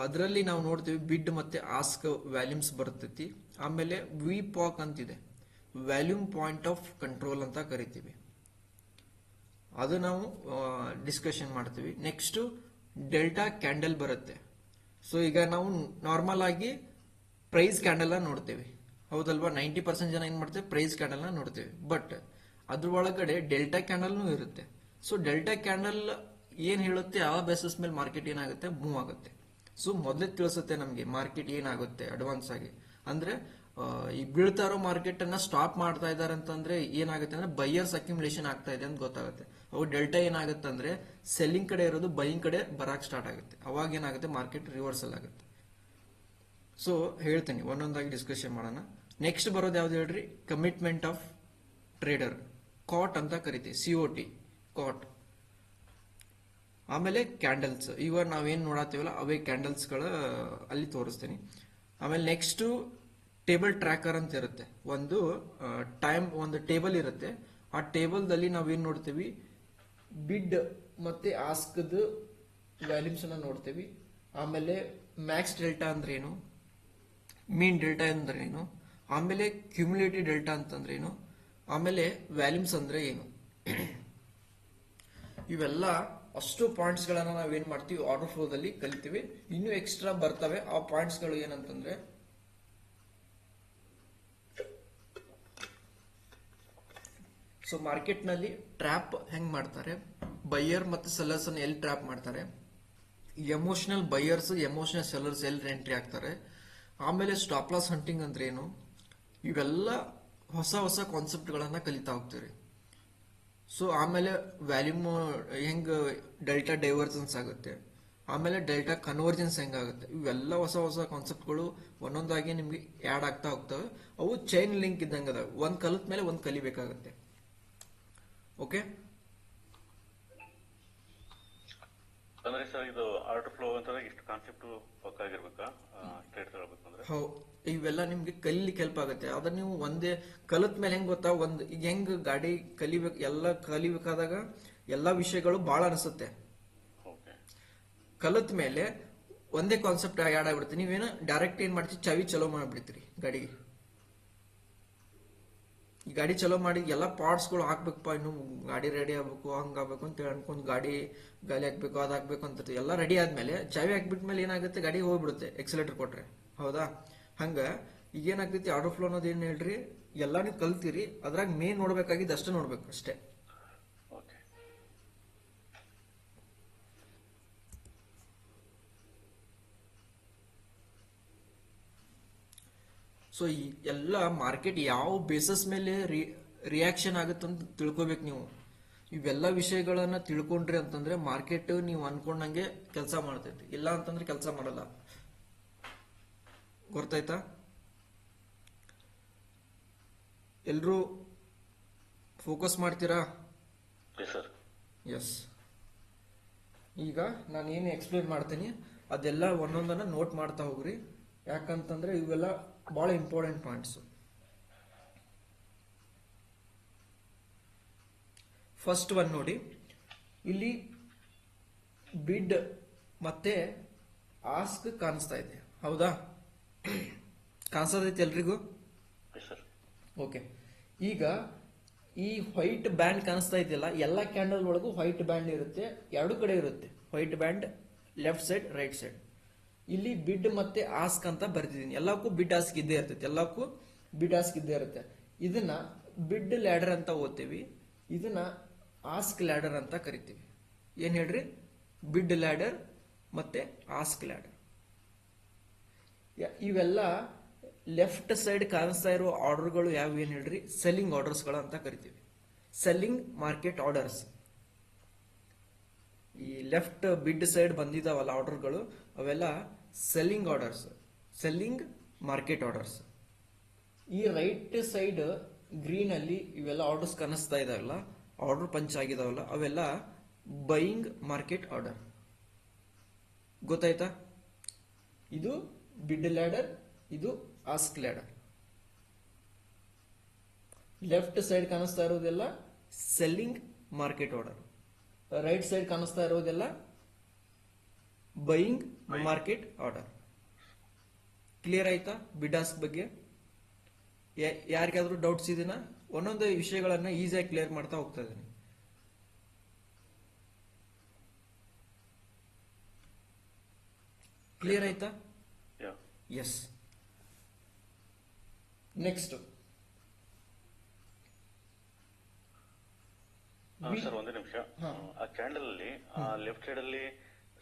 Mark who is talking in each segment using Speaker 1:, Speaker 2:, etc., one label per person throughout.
Speaker 1: ಅದರಲ್ಲಿ ನಾವು ನೋಡ್ತೀವಿ ಬಿಡ್ ಮತ್ತೆ ಆಸ್ಕ್ ವ್ಯಾಲ್ಯೂಮ್ಸ್ ಬರ್ತೈತಿ. ಆಮೇಲೆ ವಿ ಪಾಕ್ ಅಂತಿದೆ, ವ್ಯಾಲ್ಯೂಮ್ ಪಾಯಿಂಟ್ ಆಫ್ ಕಂಟ್ರೋಲ್ ಅಂತ ಕರಿತೀವಿ. ಅದು ನಾವು ಡಿಸ್ಕಷನ್ ಮಾಡ್ತೀವಿ. ನೆಕ್ಸ್ಟ್ ಡೆಲ್ಟಾ ಕ್ಯಾಂಡಲ್ ಬರುತ್ತೆ. ಸೊ ಈಗ ನಾವು ನಾರ್ಮಲ್ ಆಗಿ ಪ್ರೈಸ್ ಕ್ಯಾಂಡಲ್ ನೋಡ್ತೇವೆ, ಹೌದಲ್ವಾ? 90% ಜನ ಏನ್ ಮಾಡ್ತೇವೆ, ಪ್ರೈಸ್ ಕ್ಯಾಂಡಲ್ ನೋಡ್ತೇವೆ. ಬಟ್ ಅದ್ರ ಒಳಗಡೆ ಡೆಲ್ಟಾ ಕ್ಯಾಂಡಲ್ನೂ ಇರುತ್ತೆ. ಸೊ ಡೆಲ್ಟಾ ಕ್ಯಾಂಡಲ್ ಏನ್ ಹೇಳುತ್ತೆ, ಆ ಬೇಸಿಸ್ ಮೇಲೆ ಮಾರ್ಕೆಟ್ ಏನಾಗುತ್ತೆ, ಮೂವ್ ಆಗುತ್ತೆ. ಸೊ ಮೊದಲೇ ತಿಳಿಸುತ್ತೆ ನಮಗೆ ಮಾರ್ಕೆಟ್ ಏನಾಗುತ್ತೆ ಅಡ್ವಾನ್ಸ್ ಆಗಿ. ಅಂದ್ರೆ ಈ ಬೀಳ್ತಾ ಇರೋ ಮಾರ್ಕೆಟ್ ಅನ್ನ ಸ್ಟಾಪ್ ಮಾಡ್ತಾ ಇದಾರೆ ಅಂತಂದ್ರೆ ಏನಾಗುತ್ತೆ ಅಂದ್ರೆ ಬೈಯರ್ಸ್ ಅಕ್ಯುಮುಲೇಷನ್ ಆಗ್ತಾ ಇದೆ ಅಂತ ಗೊತ್ತಾಗುತ್ತೆ. ಅವು ಡೆಲ್ಟಾ ಏನಾಗುತ್ತೆ ಅಂದ್ರೆ ಸೆಲ್ಲಿಂಗ್ ಕಡೆ ಇರೋದು ಬೈಯಿಂಗ್ ಕಡೆ ಬರಾಕ್ ಸ್ಟಾರ್ಟ್ ಆಗುತ್ತೆ. ಅವಾಗ ಏನಾಗುತ್ತೆ, ಮಾರ್ಕೆಟ್ ರಿವರ್ಸಲ್ ಆಗುತ್ತೆ. ಸೊ ಹೇಳ್ತೀನಿ, ಒಂದೊಂದಾಗಿ ಡಿಸ್ಕಷನ್ ಮಾಡೋಣ. ನೆಕ್ಸ್ಟ್ ಬರೋದು ಯಾವ್ದು ಹೇಳ್ರಿ, ಕಮಿಟ್ಮೆಂಟ್ ಆಫ್ ಟ್ರೇಡರ್, ಕಾಟ್ ಅಂತ ಕರಿತೀವಿ, COT, ಕಾಟ್. ಆಮೇಲೆ ಕ್ಯಾಂಡಲ್ಸ್, ಇವಾಗ ನಾವೇನ್ ನೋಡತ್ತೀವಲ್ಲ ಅವೇ ಕ್ಯಾಂಡಲ್ಸ್ಗಳ ಅಲ್ಲಿ ತೋರಿಸ್ತೀನಿ. ಆಮೇಲೆ ನೆಕ್ಸ್ಟ್ ಟೇಬಲ್ ಟ್ರ್ಯಾಕರ್ ಅಂತ ಇರುತ್ತೆ. ಒಂದು ಒಂದು ಟೇಬಲ್ ಇರುತ್ತೆ. ಆ ಟೇಬಲ್ದಲ್ಲಿ ನಾವೇನ್ ನೋಡ್ತೀವಿ, ಬಿಡ್ ಮತ್ತೆ ಆಸ್ಕ್ದು ವ್ಯಾಲ್ಯೂಮ್ಸ್ ಅನ್ನ ನೋಡ್ತೀವಿ. ಆಮೇಲೆ ಮ್ಯಾಕ್ಸ್ ಡೆಲ್ಟಾ ಅಂದ್ರೆ ಏನು, ಮೀನ್ ಡೆಲ್ಟಾ ಅಂದ್ರೆ ಏನು, ಆಮೇಲೆ ಕ್ಯುಮ್ಯುಲೇಟಿವ್ ಡೆಲ್ಟಾ ಅಂತಂದ್ರೆ ಏನು, ಆಮೇಲೆ ವ್ಯಾಲ್ಯೂಮ್ಸ್ ಅಂದ್ರೆ ಏನು. ಇವೆಲ್ಲ ಅಷ್ಟು ಪಾಯಿಂಟ್ಸ್ ಗಳನ್ನ ನಾವೇನ್ ಮಾಡ್ತೀವಿ, ಆರ್ಡರ್ ಫ್ಲೋದಲ್ಲಿ ಕಲಿತೀವಿ. ಇನ್ನೂ ಎಕ್ಸ್ಟ್ರಾ ಬರ್ತವೆ. ಆ ಪಾಯಿಂಟ್ಸ್ ಗಳು ಏನಂತಂದ್ರೆ, ಸೊ ಮಾರ್ಕೆಟ್ ನಲ್ಲಿ ಟ್ರ್ಯಾಪ್ ಹೆಂಗ್ ಮಾಡ್ತಾರೆ, ಬೈಯರ್ ಮತ್ತು ಸೆಲ್ಲರ್ಸ್ ಅನ್ನು ಎಲ್ಲಿ ಟ್ರ್ಯಾಪ್ ಮಾಡ್ತಾರೆ, ಎಮೋಷನಲ್ ಬೈಯರ್ಸ್ ಎಮೋಷನಲ್ ಸೆಲ್ಲರ್ಸ್ ಎಲ್ಲಿ ಎಂಟ್ರಿ ಆಗ್ತಾರೆ, ಆಮೇಲೆ ಸ್ಟಾಪ್ ಲಾಸ್ ಹಂಟಿಂಗ್ ಅಂದ್ರೆ ಏನು, ಇವೆಲ್ಲ ಹೊಸ ಹೊಸ ಕಾನ್ಸೆಪ್ಟ್ ಗಳನ್ನ ಕಲಿತಾ ಹೋಗ್ತೀರಿ. ಸೊ ಆಮೇಲೆ ವ್ಯಾಲ್ಯೂಮ್ ಹೆಂಗ್ ಡೆಲ್ಟಾ ಡೈವರ್ಜೆನ್ಸ್ ಆಗುತ್ತೆ, ಆಮೇಲೆ ಡೆಲ್ಟಾ ಕನ್ವರ್ಜೆನ್ಸ್ ಹೆಂಗಾಗುತ್ತೆ, ಇವೆಲ್ಲ ಹೊಸ ಹೊಸ ಕಾನ್ಸೆಪ್ಟ್ಗಳು ಒಂದೊಂದಾಗಿ ನಿಮ್ಗೆ ಆ್ಯಡ್ ಆಗ್ತಾ ಹೋಗ್ತವೆ. ಅವು ಚೈನ್ ಲಿಂಕ್ ಇದ್ದಂಗೆ ಅದಾವೆ, ಒಂದ್ ಕಲಿತ ಮೇಲೆ ಒಂದ್ ಕಲಿಬೇಕಾಗುತ್ತೆ. ಓಕೆ,
Speaker 2: ಅಂದ್ರೆ ಸರ್ ಇದು ಆರ್ಡರ್ ಫ್ಲೋ ಅಂತಂದ್ರೆ ಇಷ್ಟು ಕಾನ್ಸೆಪ್ಟ್ ಪಕ್ಕ ಆಗಿರ್ಬೇಕಾ ಟ್ರೇಡ್ ತಗೊಳ್ಬೇಕಂದ್ರೆ?
Speaker 1: ಇವೆಲ್ಲ ನಿಮ್ಗೆ ಕಲಿಲಿಕ್ಕೆ ಹೆಲ್ಪ್ ಆಗುತ್ತೆ. ಅದ್ರ ನೀವು ಒಂದೇ ಕಲಿತ ಮೇಲೆ ಹೆಂಗ್ ಗೊತ್ತಾ, ಈಗ ಹೆಂಗ್ ಗಾಡಿ ಕಲಿಬೇಕು, ಎಲ್ಲ ಕಲಿಬೇಕಾದಾಗ ಎಲ್ಲಾ ವಿಷಯಗಳು ಬಹಳ ಅನಿಸುತ್ತೆ. ಕಲಿತ ಮೇಲೆ ಒಂದೇ ಕಾನ್ಸೆಪ್ಟ್ ಆ್ಯಡ್ ಆಗ್ಬಿಡುತ್ತೆ. ನೀವೇನು ಡೈರೆಕ್ಟ್ ಏನ್ ಮಾಡ್ತೀವಿ, ಚಾವಿ ಚಲೋ ಮಾಡ್ಬಿಡ್ತೀರಿ ಗಾಡಿಗೆ. ಈ ಗಾಡಿ ಚಲೋ ಮಾಡಿ ಎಲ್ಲ ಪಾರ್ಟ್ಸ್ಗಳು ಹಾಕ್ಬೇಕಪ್ಪ, ಇನ್ನು ಗಾಡಿ ರೆಡಿ ಆಗ್ಬೇಕು, ಹಂಗಾಗ್ಬೇಕು ಅಂತ ಅನ್ಕೊಂಡ್ ಗಾಡಿ ಗಾಲಿ ಹಾಕ್ಬೇಕು, ಅದ್ ಹಾಕ್ಬೇಕು ಅಂತ ಎಲ್ಲ ರೆಡಿ ಆದ್ಮೇಲೆ ಚಾವಿ ಹಾಕ್ಬಿಟ್ಮೇಲೆ ಏನಾಗುತ್ತೆ, ಗಾಡಿ ಹೋಗ್ಬಿಡುತ್ತೆ ಎಕ್ಸಲೇಟರ್ ಕೊಟ್ರೆ, ಹೌದಾ? ಹಂಗ ಈಗ ಏನಾಗ್ತೈತಿ, ಆರ್ಡರ್ ಫ್ಲೋ ಅನ್ನೋದು ಏನ್ ಹೇಳ್ರಿ, ಎಲ್ಲಾ ನೀವು ಕಲ್ತೀರಿ, ಅದ್ರಾಗ ಮೇನ್ ನೋಡ್ಬೇಕಾಗಿದ್ದು ಅಷ್ಟೇ ನೋಡ್ಬೇಕು ಅಷ್ಟೇ. ಸೊ ಈ ಎಲ್ಲ ಮಾರ್ಕೆಟ್ ಯಾವ ಬೇಸಸ್ ಮೇಲೆ ರಿಯಾಕ್ಷನ್ ಆಗುತ್ತಂತ ತಿಳ್ಕೊಬೇಕು ನೀವು. ಇವೆಲ್ಲ ವಿಷಯಗಳನ್ನ ತಿಳ್ಕೊಂಡ್ರಿ ಅಂತಂದ್ರೆ ಮಾರ್ಕೆಟ್ ನೀವು ಅನ್ಕೊಂಡಂಗೆ ಕೆಲಸ ಮಾಡ್ತೈತಿ, ಇಲ್ಲ ಅಂತಂದ್ರೆ ಕೆಲಸ ಮಾಡಲ್ಲ. ಗೊತ್ತಾಯ್ತಾ? ಎಲ್ರೂ ಫೋಕಸ್ ಮಾಡ್ತೀರಾ? ಎಸ್. ಈಗ ನಾನು ಏನು ಎಕ್ಸ್ಪ್ಲೇನ್ ಮಾಡ್ತೀನಿ ಅದೆಲ್ಲ ಒಂದೊಂದನ್ನ ನೋಟ್ ಮಾಡ್ತಾ ಹೋಗ್ರಿ, ಯಾಕಂತಂದ್ರೆ ಇವೆಲ್ಲ ಬಹಳ ಇಂಪಾರ್ಟೆಂಟ್ ಪಾಯಿಂಟ್ಸ್. ಫಸ್ಟ್ ಒನ್ ನೋಡಿ, ಇಲ್ಲಿ ಬಿಡ್ ಮತ್ತೆ ಆಸ್ಕ್ ಕಾಣಿಸ್ತಾ ಇದೆ, ಹೌದಾ? ಕಾಣಿಸ್ತೈತಿ ಎಲ್ರಿಗೂ? ಓಕೆ. ಈಗ ಈ ವೈಟ್ ಬ್ಯಾಂಡ್ ಕಾಣಿಸ್ತಾ ಇದೆಯಲ್ಲ, ಎಲ್ಲ ಕ್ಯಾಂಡಲ್ ಒಳಗೂ ವೈಟ್ ಬ್ಯಾಂಡ್ ಇರುತ್ತೆ, ಎರಡು ಕಡೆ ಇರುತ್ತೆ white band, left side right side. ಇಲ್ಲಿ ಬಿಡ್ ಮತ್ತೆ ಆಸ್ಕ್ ಅಂತ ಬರ್ತಿದ್ದೀನಿ. ಎಲ್ಲಕ್ಕೂ ಬಿಡ್ ಆಸ್ಕ್ ಇದ್ದೇ ಇರ್ತೈತೆ, ಎಲ್ಲಕ್ಕೂ ಬಿಡ್ ಆಸ್ಕ್ ಇದ್ದೇ ಇರುತ್ತೆ. ಇದನ್ನ ಬಿಡ್ ಲ್ಯಾಡರ್ ಅಂತ ಓದ್ತೀವಿ, ಇದನ್ನ ಆಸ್ಕ್ ಲ್ಯಾಡರ್ ಅಂತ ಕರಿತೀವಿ. ಏನ್ ಹೇಳ್ರಿ, ಬಿಡ್ ಲ್ಯಾಡರ್ ಮತ್ತೆ ಆಸ್ಕ್ ಲ್ಯಾಡರ್. ಇವೆಲ್ಲ ಲೆಫ್ಟ್ ಸೈಡ್ ಕಾಣಿಸ್ತಾ ಇರೋ ಆರ್ಡರ್ಗಳು ಯಾವ ಏನ್ ಹೇಳ್ರಿ, ಸೆಲ್ಲಿಂಗ್ ಆರ್ಡರ್ಸ್ಗಳು ಅಂತ ಕರಿತೀವಿ, ಸೆಲ್ಲಿಂಗ್ ಮಾರ್ಕೆಟ್ ಆರ್ಡರ್ಸ್. ಈ ಲೆಫ್ಟ್ ಬಿಡ್ ಸೈಡ್ ಬಂದಿದಾವಲ್ಲ ಆರ್ಡರ್ಗಳು, ಅವೆಲ್ಲ selling orders, selling market orders. ಈ ರೈಟ್ ಸೈಡ್ ಗ್ರೀನ್ ಅಲ್ಲಿ ಇವೆಲ್ಲ ಆರ್ಡರ್ಸ್ ಕಾಣಿಸ್ತಾ ಇದಾವಲ್ಲ, ಆರ್ಡರ್ ಪಂಚ್ ಆಗಿದಾವಲ್ಲ, ಅವೆಲ್ಲ ಬೈಯಿಂಗ್ ಮಾರ್ಕೆಟ್ ಆರ್ಡರ್. ಗೊತ್ತಾಯ್ತಾ? ಇದು ಬಿಡ್ ಲ್ಯಾಡರ್, ಇದು ಆಸ್ಕ್ ಲ್ಯಾಡರ್. ಲೆಫ್ಟ್ ಸೈಡ್ ಕಾಣಿಸ್ತಾ ಇರೋದೆಲ್ಲ selling market order, right side ಕಾಣಿಸ್ತಾ ಇರೋದೆಲ್ಲ ಬೈಯಿಂಗ್ ಮಾರ್ಕೆಟ್ ಆರ್ಡರ್. ಕ್ಲಿಯರ್ ಆಯ್ತಾ ಬಿಡಾಸ್ಕ್ ಬಗ್ಗೆ? ಯಾರಿಗಾದ್ರೂ ಡೌಟ್ಸ್ ಇದೆನಾ? ಒಂದೊಂದು ವಿಷಯಗಳನ್ನ ಈಸಿಯಾಗಿ ಕ್ಲಿಯರ್ ಮಾಡ್ತಾ ಹೋಗ್ತಾ ಇದ್ದೀನಿ. ಕ್ಲಿಯರ್ ಆಯ್ತಾ? ಎಸ್. ನೆಕ್ಸ್ಟ್
Speaker 2: ಸರ್ ಒಂದೇ ನಿಮಿಷ. ಆ ಕ್ಯಾಂಡಲ್ ಅಲ್ಲಿ ಲೆಫ್ಟ್ ಸೈಡ್ ಅಲ್ಲಿ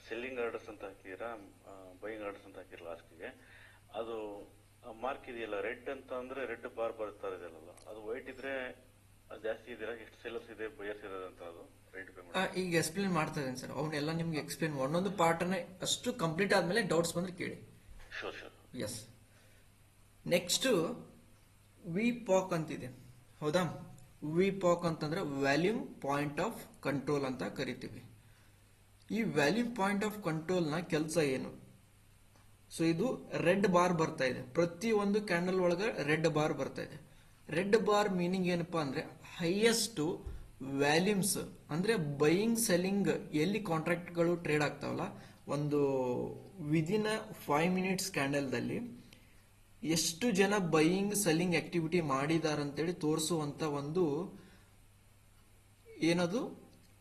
Speaker 2: ಸೆಲ್ಲಿಂಗ್ ಆರ್ಡರ್ಸ್ ಅಂತ ಹಾಕಿದೀರಾ, ಬೈಯಿಂಗ್ ಆರ್ಡರ್ಸ್ ಅಂತ ಹಾಕಿರಲ್ಲ ಲಾಸ್ಟ್ಗೆ, ಅದು ಮಾರ್ಕ್ ಇದೆಯಲ್ಲ ರೆಡ್ ಅಂತ ಅಂದ್ರೆ ರೆಡ್ ಬಾರ್ ಬರ್ತಾ ಇದೆಯಲ್ಲ, ಅದು ವೈಟ್ ಇದ್ರೆ ಜಾಸ್ತಿ ಇದೆಯಾ, ಎಷ್ಟು ಸೆಲ್ಲರ್ಸ್ ಇದೆ ಬಯರ್ಸ್ ಇರೋದಂತ ಅದು ರೆಡ್ ಪೇಮೆಂಟ್?
Speaker 1: ಈಗ ಎಕ್ಸ್ಪ್ಲೇನ್ ಮಾಡ್ತಾ ಇದ್ದೀನಿ ಸರ್, ಅವನ್ನೆಲ್ಲ ನಿಮ್ಗೆ ಎಕ್ಸ್ಪ್ಲೇನ್ ಒಂದೊಂದು ಪಾರ್ಟ್ನೇ ಅಷ್ಟು ಕಂಪ್ಲೀಟ್ ಆದ್ಮೇಲೆ ಡೌಟ್ಸ್ ಬಂದ್ರೆ ಕೇಳಿ.
Speaker 2: Sure sure.
Speaker 1: Yes. Next V pack ಅಂತಿದೆ, ಹೌದಾ? ವಿ ಪಾಕ್ ಅಂತಂದ್ರೆ ವ್ಯಾಲ್ಯೂಮ್ ಪಾಯಿಂಟ್ ಆಫ್ ಕಂಟ್ರೋಲ್ ಅಂತ ಕರಿತೀವಿ. ಈ ವ್ಯಾಲ್ಯೂಮ್ ಪಾಯಿಂಟ್ ಆಫ್ ಕಂಟ್ರೋಲ್ ನ ಕೆಲಸ ಏನು? ಸೊ ಇದು ರೆಡ್ ಬಾರ್ ಬರ್ತಾ ಇದೆ, ಪ್ರತಿ ಒಂದು ಕ್ಯಾಂಡಲ್ ಒಳಗೆ ರೆಡ್ ಬಾರ್ ಬರ್ತಾ ಇದೆ. ರೆಡ್ ಬಾರ್ ಮೀನಿಂಗ್ ಏನಪ್ಪಾ ಅಂದ್ರೆ ಹೈಯೆಸ್ಟ್ ವ್ಯಾಲ್ಯೂಮ್ಸ್ ಅಂದ್ರೆ ಬೈಯಿಂಗ್ ಸೆಲ್ಲಿಂಗ್ ಎಲ್ಲಿ ಕಾಂಟ್ರಾಕ್ಟ್ಗಳು ಟ್ರೇಡ್ ಆಗ್ತಾವಲ್ಲ, ಒಂದು ವಿದಿನ್ 5 ಮಿನಿಟ್ಸ್ ಕ್ಯಾಂಡಲ್ದಲ್ಲಿ ಎಷ್ಟು ಜನ ಬೈಯಿಂಗ್ ಸೆಲ್ಲಿಂಗ್ ಆಕ್ಟಿವಿಟಿ ಮಾಡಿದಾರಂತೇಳಿ ತೋರಿಸುವಂತ ಒಂದು ಏನದು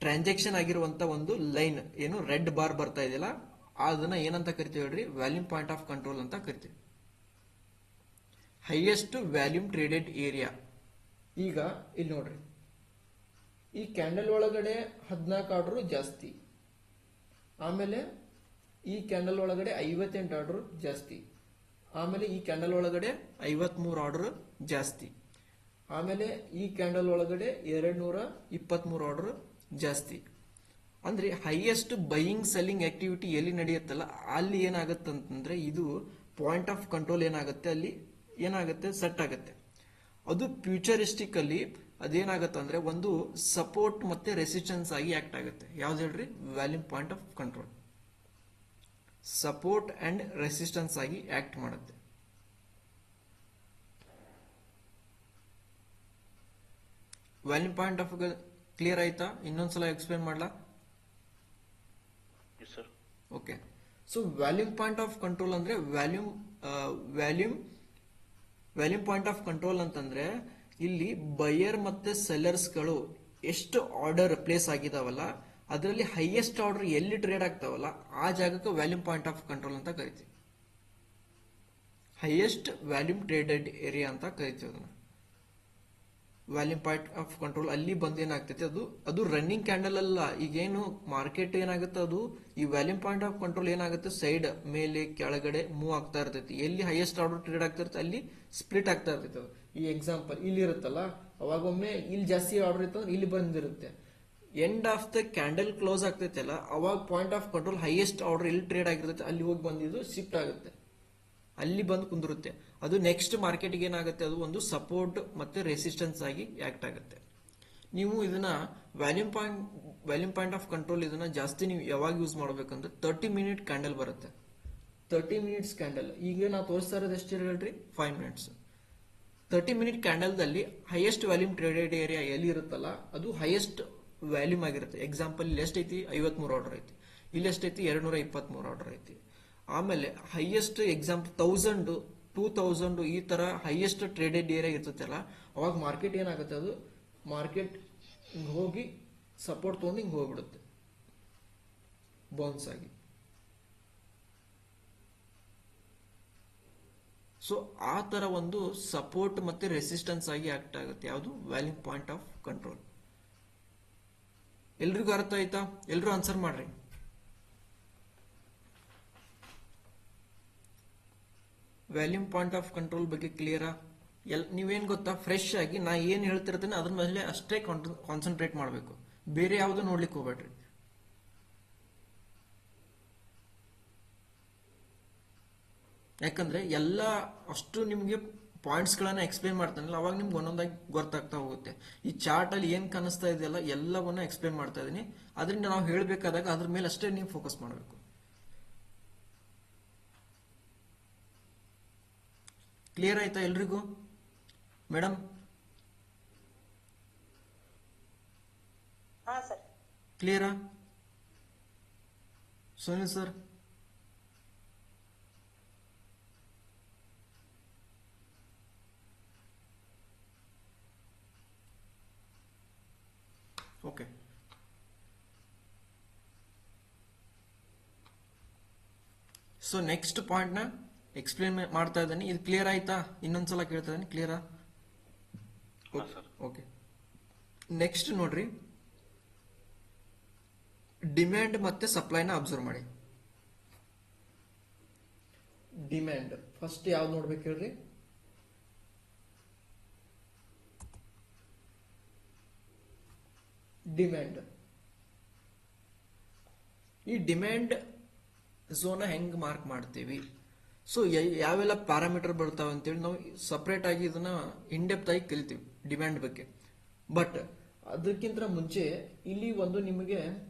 Speaker 1: ಟ್ರಾನ್ಸಾಕ್ಷನ್ ಆಗಿರುವಂತ ಒಂದು ಲೈನ್ ಏನು ರೆಡ್ ಬಾರ್ ಬರ್ತಾ ಇದೆಯಲ್ಲ, ಅದನ್ನ ಏನಂತ ಕರಿತೀವಿ ಹೇಳ್ರಿ? ವ್ಯಾಲ್ಯೂಮ್ ಪಾಯಿಂಟ್ ಆಫ್ ಕಂಟ್ರೋಲ್ ಅಂತ ಕರಿತೀವಿ. Highest volume traded area. ಈಗ ಇಲ್ಲಿ ನೋಡ್ರಿ, ಈ ಕ್ಯಾಂಡಲ್ ಒಳಗಡೆ 14 ಆರ್ಡರ್ ಜಾಸ್ತಿ, ಆಮೇಲೆ ಈ ಕ್ಯಾಂಡಲ್ ಒಳಗಡೆ 58 ಆರ್ಡರ್ ಜಾಸ್ತಿ, ಆಮೇಲೆ ಈ ಕ್ಯಾಂಡಲ್ ಒಳಗಡೆ 53 ಆರ್ಡರ್ ಜಾಸ್ತಿ, ಆಮೇಲೆ ಈ ಕ್ಯಾಂಡಲ್ ಒಳಗಡೆ 223 ಆರ್ಡರ್ ಜಾಸ್ತಿ. ಅಂದ್ರೆ ಹೈಯೆಸ್ಟ್ ಬೈಯಿಂಗ್ ಸೆಲ್ಲಿಂಗ್ ಆಕ್ಟಿವಿಟಿ ಎಲ್ಲಿ ನಡೆಯುತ್ತಲ್ಲ ಅಲ್ಲಿ ಏನಾಗುತ್ತೆ ಇದು ಪಾಯಿಂಟ್ ಆಫ್ ಕಂಟ್ರೋಲ್ ಏನಾಗುತ್ತೆ, ಅಲ್ಲಿ ಏನಾಗುತ್ತೆ ಸೆಟ್ ಆಗುತ್ತೆ. ಅದು ಫ್ಯೂಚರಿಸ್ಟಿಕ್ ಅಲ್ಲಿ ಅದೇನಾಗುತ್ತೆ ಅಂದ್ರೆ ಒಂದು ಸಪೋರ್ಟ್ ಮತ್ತೆ ರೆಸಿಸ್ಟೆನ್ಸ್ ಆಗಿ ಆಕ್ಟ್ ಆಗುತ್ತೆ. ಯಾವ್ದು ಹೇಳ್ರಿ? Volume point of control support and resistance ಆಗಿ ಆಕ್ಟ್ ಮಾಡುತ್ತೆ. ವ್ಯಾಲ್ಯೂಮ್ ಪಾಯಿಂಟ್ ಆಫ್ ಕ್ಲಿಯರ್ ಆಯ್ತಾ? ಇನ್ನೊಂದ್ಸಲ ಎಕ್ಸ್ಪ್ಲೇನ್ ಮಾಡ್ಲಾ? Okay. So volume point of control ಅಂದ್ರೆ ವ್ಯಾಲ್ಯೂಮ್ ಪಾಯಿಂಟ್ ಆಫ್ ಕಂಟ್ರೋಲ್ ಅಂತಂದ್ರೆ ಇಲ್ಲಿ ಬಯರ್ ಮತ್ತೆ ಸೆಲ್ಲರ್ಸ್ ಗಳು ಎಷ್ಟು ಆರ್ಡರ್ ಪ್ಲೇಸ್ ಆಗಿದಾವಲ್ಲ ಅದರಲ್ಲಿ ಹೈಯೆಸ್ಟ್ ಆರ್ಡರ್ ಎಲ್ಲಿ ಟ್ರೇಡ್ ಆಗ್ತಾವಲ್ಲ ಆ ಜಾಗಕ್ಕೆ ವ್ಯಾಲ್ಯೂಮ್ ಪಾಯಿಂಟ್ ಆಫ್ ಕಂಟ್ರೋಲ್ ಅಂತ ಕರಿತೀವಿ. ಹೈಯೆಸ್ಟ್ ವ್ಯಾಲ್ಯೂಮ್ ಟ್ರೇಡೆಡ್ ಏರಿಯಾ ಅಂತ ಕರಿತೀವಿ ಅದನ್ನ. ವ್ಯಾಲ್ಯೂಮ್ ಪಾಯಿಂಟ್ ಆಫ್ ಕಂಟ್ರೋಲ್ ಅಲ್ಲಿ ಬಂದು ಏನಾಗ್ತೈತಿ, ಅದು ರನ್ನಿಂಗ್ ಕ್ಯಾಂಡಲ್ ಅಲ್ಲ. ಈಗೇನು ಮಾರ್ಕೆಟ್ ಏನಾಗುತ್ತೆ, ಅದು ಈ ವ್ಯಾಲ್ಯೂಮ್ ಪಾಯಿಂಟ್ ಆಫ್ ಕಂಟ್ರೋಲ್ ಏನಾಗುತ್ತೆ ಸೈಡ್ ಮೇಲೆ ಕೆಳಗಡೆ ಮೂವ್ ಆಗ್ತಾ ಇರ್ತೈತಿ. ಎಲ್ಲಿ ಹೈಯೆಸ್ಟ್ ಆರ್ಡರ್ ಟ್ರೇಡ್ ಆಗ್ತಾ ಇರುತ್ತೆ ಅಲ್ಲಿ ಸ್ಪ್ಲಿಟ್ ಆಗ್ತಾ ಇರ್ತೈತಿ ಅದು. ಈ ಎಕ್ಸಾಂಪಲ್ ಇಲ್ಲಿ ಇರುತ್ತಲ್ಲ, ಅವಾಗೊಮ್ಮೆ ಇಲ್ಲಿ ಜಾಸ್ತಿ ಆರ್ಡರ್ ಇತ್ತು ಅಂದ್ರೆ ಇಲ್ಲಿ ಬಂದಿರುತ್ತೆ. End of the candle close ಆಗ್ತೈತಿ ಅಲ್ಲ, ಅವಾಗ point of control highest order ಎಲ್ಲಿ ಟ್ರೇಡ್ ಆಗಿರುತ್ತೆ ಅಲ್ಲಿ ಹೋಗಿ ಬಂದಿದ್ದು ಶಿಫ್ಟ್ ಆಗುತ್ತೆ, ಅಲ್ಲಿ ಬಂದು ಕುಂದಿರುತ್ತೆ. ಅದು ನೆಕ್ಸ್ಟ್ ಮಾರ್ಕೆಟ್ಗೆ ಏನಾಗುತ್ತೆ, ಅದು ಒಂದು ಸಪೋರ್ಟ್ ಮತ್ತೆ ರೆಸಿಸ್ಟೆನ್ಸ್ ಆಗಿ ಆಕ್ಟ್ ಆಗುತ್ತೆ. ನೀವು ಇದನ್ನ ವ್ಯಾಲ್ಯೂಮ್ ಪಾಯಿಂಟ್ ಆಫ್ ಕಂಟ್ರೋಲ್ ಇದನ್ನ ಜಾಸ್ತಿ ನೀವು ಯಾವಾಗ ಯೂಸ್ ಮಾಡ್ಬೇಕಂದ್ರೆ 30 ಮಿನಿಟ್ ಕ್ಯಾಂಡಲ್ ಬರುತ್ತೆ. 30 ಮಿನಿಟ್ಸ್ ಕ್ಯಾಂಡಲ್ ಈಗ ನಾವು ತೋರಿಸ್ತಾ ಇರೋದು ಎಷ್ಟು ಹೇಳ್ರಿ? 5 ಮಿನಿಟ್ಸ್. 30 ಮಿನಿಟ್ ಕ್ಯಾಂಡಲ್ದಲ್ಲಿ ಹೈಯೆಸ್ಟ್ ವ್ಯಾಲ್ಯೂಮ್ ಟ್ರೇಡೆಡ್ ಏರಿಯಾ ಎಲ್ಲಿ ಇರುತ್ತಲ್ಲ ಅದು ಹೈಯೆಸ್ಟ್ ವ್ಯಾಲ್ಯೂಮ್ ಆಗಿರುತ್ತೆ. ಎಕ್ಸಾಂಪಲ್ ಇಲ್ಲಿ ಎಷ್ಟೈತಿ? 53 ಆರ್ಡರ್ ಐತಿ. ಇಲ್ಲಿ ಎಷ್ಟೈತಿ? 223 ಆರ್ಡರ್ ಐತಿ. ಆಮೇಲೆ ಹೈಯೆಸ್ಟ್ ಎಕ್ಸಾಂಪಲ್ 1000 2000 ಈ ತರ ಹೈಯೆಸ್ಟ್ ಟ್ರೇಡೆಡ್ ಏರಿಯಾ ಇರ್ತೈತಲ್ಲ ಅವಾಗ ಮಾರ್ಕೆಟ್ ಏನಾಗುತ್ತೆ, ಅದು ಮಾರ್ಕೆಟ್ ಹೋಗಿ ಸಪೋರ್ಟ್ ತಗೊಂಡು ಹಿಂಗೆ ಹೋಗ್ಬಿಡುತ್ತೆ ಬೌನ್ಸ್ ಆಗಿ. ಸೊ ಆ ತರ ಒಂದು ಸಪೋರ್ಟ್ ಮತ್ತೆ ರೆಸಿಸ್ಟೆನ್ಸ್ ಆಗಿ ಆಕ್ಟ್ ಆಗುತ್ತೆ ಯಾವುದು? Volume point of control. ಎಲ್ರಿಗೂ ಅರ್ಥ ಆಯ್ತಾ? ಎಲ್ರು ಆನ್ಸರ್ ಮಾಡ್ರಿ. ವ್ಯಾಲ್ಯೂಮ್ ಪಾಯಿಂಟ್ ಆಫ್ ಕಂಟ್ರೋಲ್ ಬಗ್ಗೆ ಕ್ಲಿಯರಾ? ನೀವೇನ್ ಗೊತ್ತಾ, ಫ್ರೆಶ್ ಆಗಿ ನಾ ಏನ್ ಹೇಳ್ತಿರ್ತೀನಿ ಅದ್ರ ಮೇಲೆ ಅಷ್ಟೇ ಕಾನ್ಸಂಟ್ರೇಟ್ ಮಾಡಬೇಕು, ಬೇರೆ ಯಾವ್ದು ನೋಡ್ಲಿಕ್ಕೆ ಹೋಗ್ಬೇಡ್ರಿ. ಯಾಕಂದ್ರೆ ಎಲ್ಲ ಅಷ್ಟು ನಿಮ್ಗೆ ಪಾಯಿಂಟ್ಸ್ ಗಳನ್ನ ಎಕ್ಸ್ಪ್ಲೇನ್ ಮಾಡ್ತಾನಲ್ಲ ಅವಾಗ ನಿಮ್ಗೆ ಒಂದೊಂದಾಗಿ ಗೊತ್ತಾಗ್ತಾ ಹೋಗುತ್ತೆ. ಈ ಚಾರ್ಟ್ ಅಲ್ಲಿ ಏನ್ ಕಾಣಿಸ್ತಾ ಇದೆಯಲ್ಲ ಎಲ್ಲವನ್ನ ಎಕ್ಸ್ಪ್ಲೇನ್ ಮಾಡ್ತಾ ಇದೀನಿ. ಅದರಿಂದ ನಾವು ಹೇಳ್ಬೇಕಾದಾಗ ಅದ್ರ ಮೇಲೆ ಅಷ್ಟೇ ನೀವು ಫೋಕಸ್ ಮಾಡಬೇಕು. ಕ್ಲಿಯರ್ ಆಯ್ತಾ ಎಲ್ರಿಗೂ? ಮೇಡಮ್ ಕ್ಲಿಯರಾ? Sunil sir okay. So next point ನ ಎಕ್ಸ್ಪ್ಲೇನ್ ಮಾಡ್ತಾ ಇದ್ದಾನೆ. ಇದು ಕ್ಲಿಯರ್ ಆಯ್ತಾ? ಇನ್ನೊಂದ್ಸಲ ಕೇಳ್ತಾ ಇದ್ದಾನೆ, ಕ್ಲಿಯರಾ? ಓಕೆ. ನೆಕ್ಸ್ಟ್ ನೋಡ್ರಿ, ಡಿಮ್ಯಾಂಡ್ ಮತ್ತೆ ಸಪ್ಲೈನ ಅಬ್ಸರ್ವ್ ಮಾಡಿ. ಡಿಮ್ಯಾಂಡ್ ಫಸ್ಟ್ ಯಾವ್ದು ನೋಡ್ಬೇಕು ಹೇಳ್ರಿ? ಡಿಮ್ಯಾಂಡ್. ಈ ಡಿಮ್ಯಾಂಡ್ ಝೋನ್ ಹೆಂಗ್ ಮಾರ್ಕ್ ಮಾಡ್ತೀವಿ? ಸೊ ಯಾವೆಲ್ಲ ಪ್ಯಾರಾಮೀಟರ್ ಬರ್ತಾವೆ ಅಂತೇಳಿ ನಾವು ಸಪ್ರೇಟ್ ಆಗಿ ಇದನ್ನ ಇನ್ಡೆಪ್ತ್ ಆಗಿ ಕಲಿತೀವಿ ಡಿಮ್ಯಾಂಡ್ ಬಗ್ಗೆ. ಬಟ್ ಅದಕ್ಕಿಂತ ಮುಂಚೆ ಇಲ್ಲಿ ಒಂದು ನಿಮಗೆ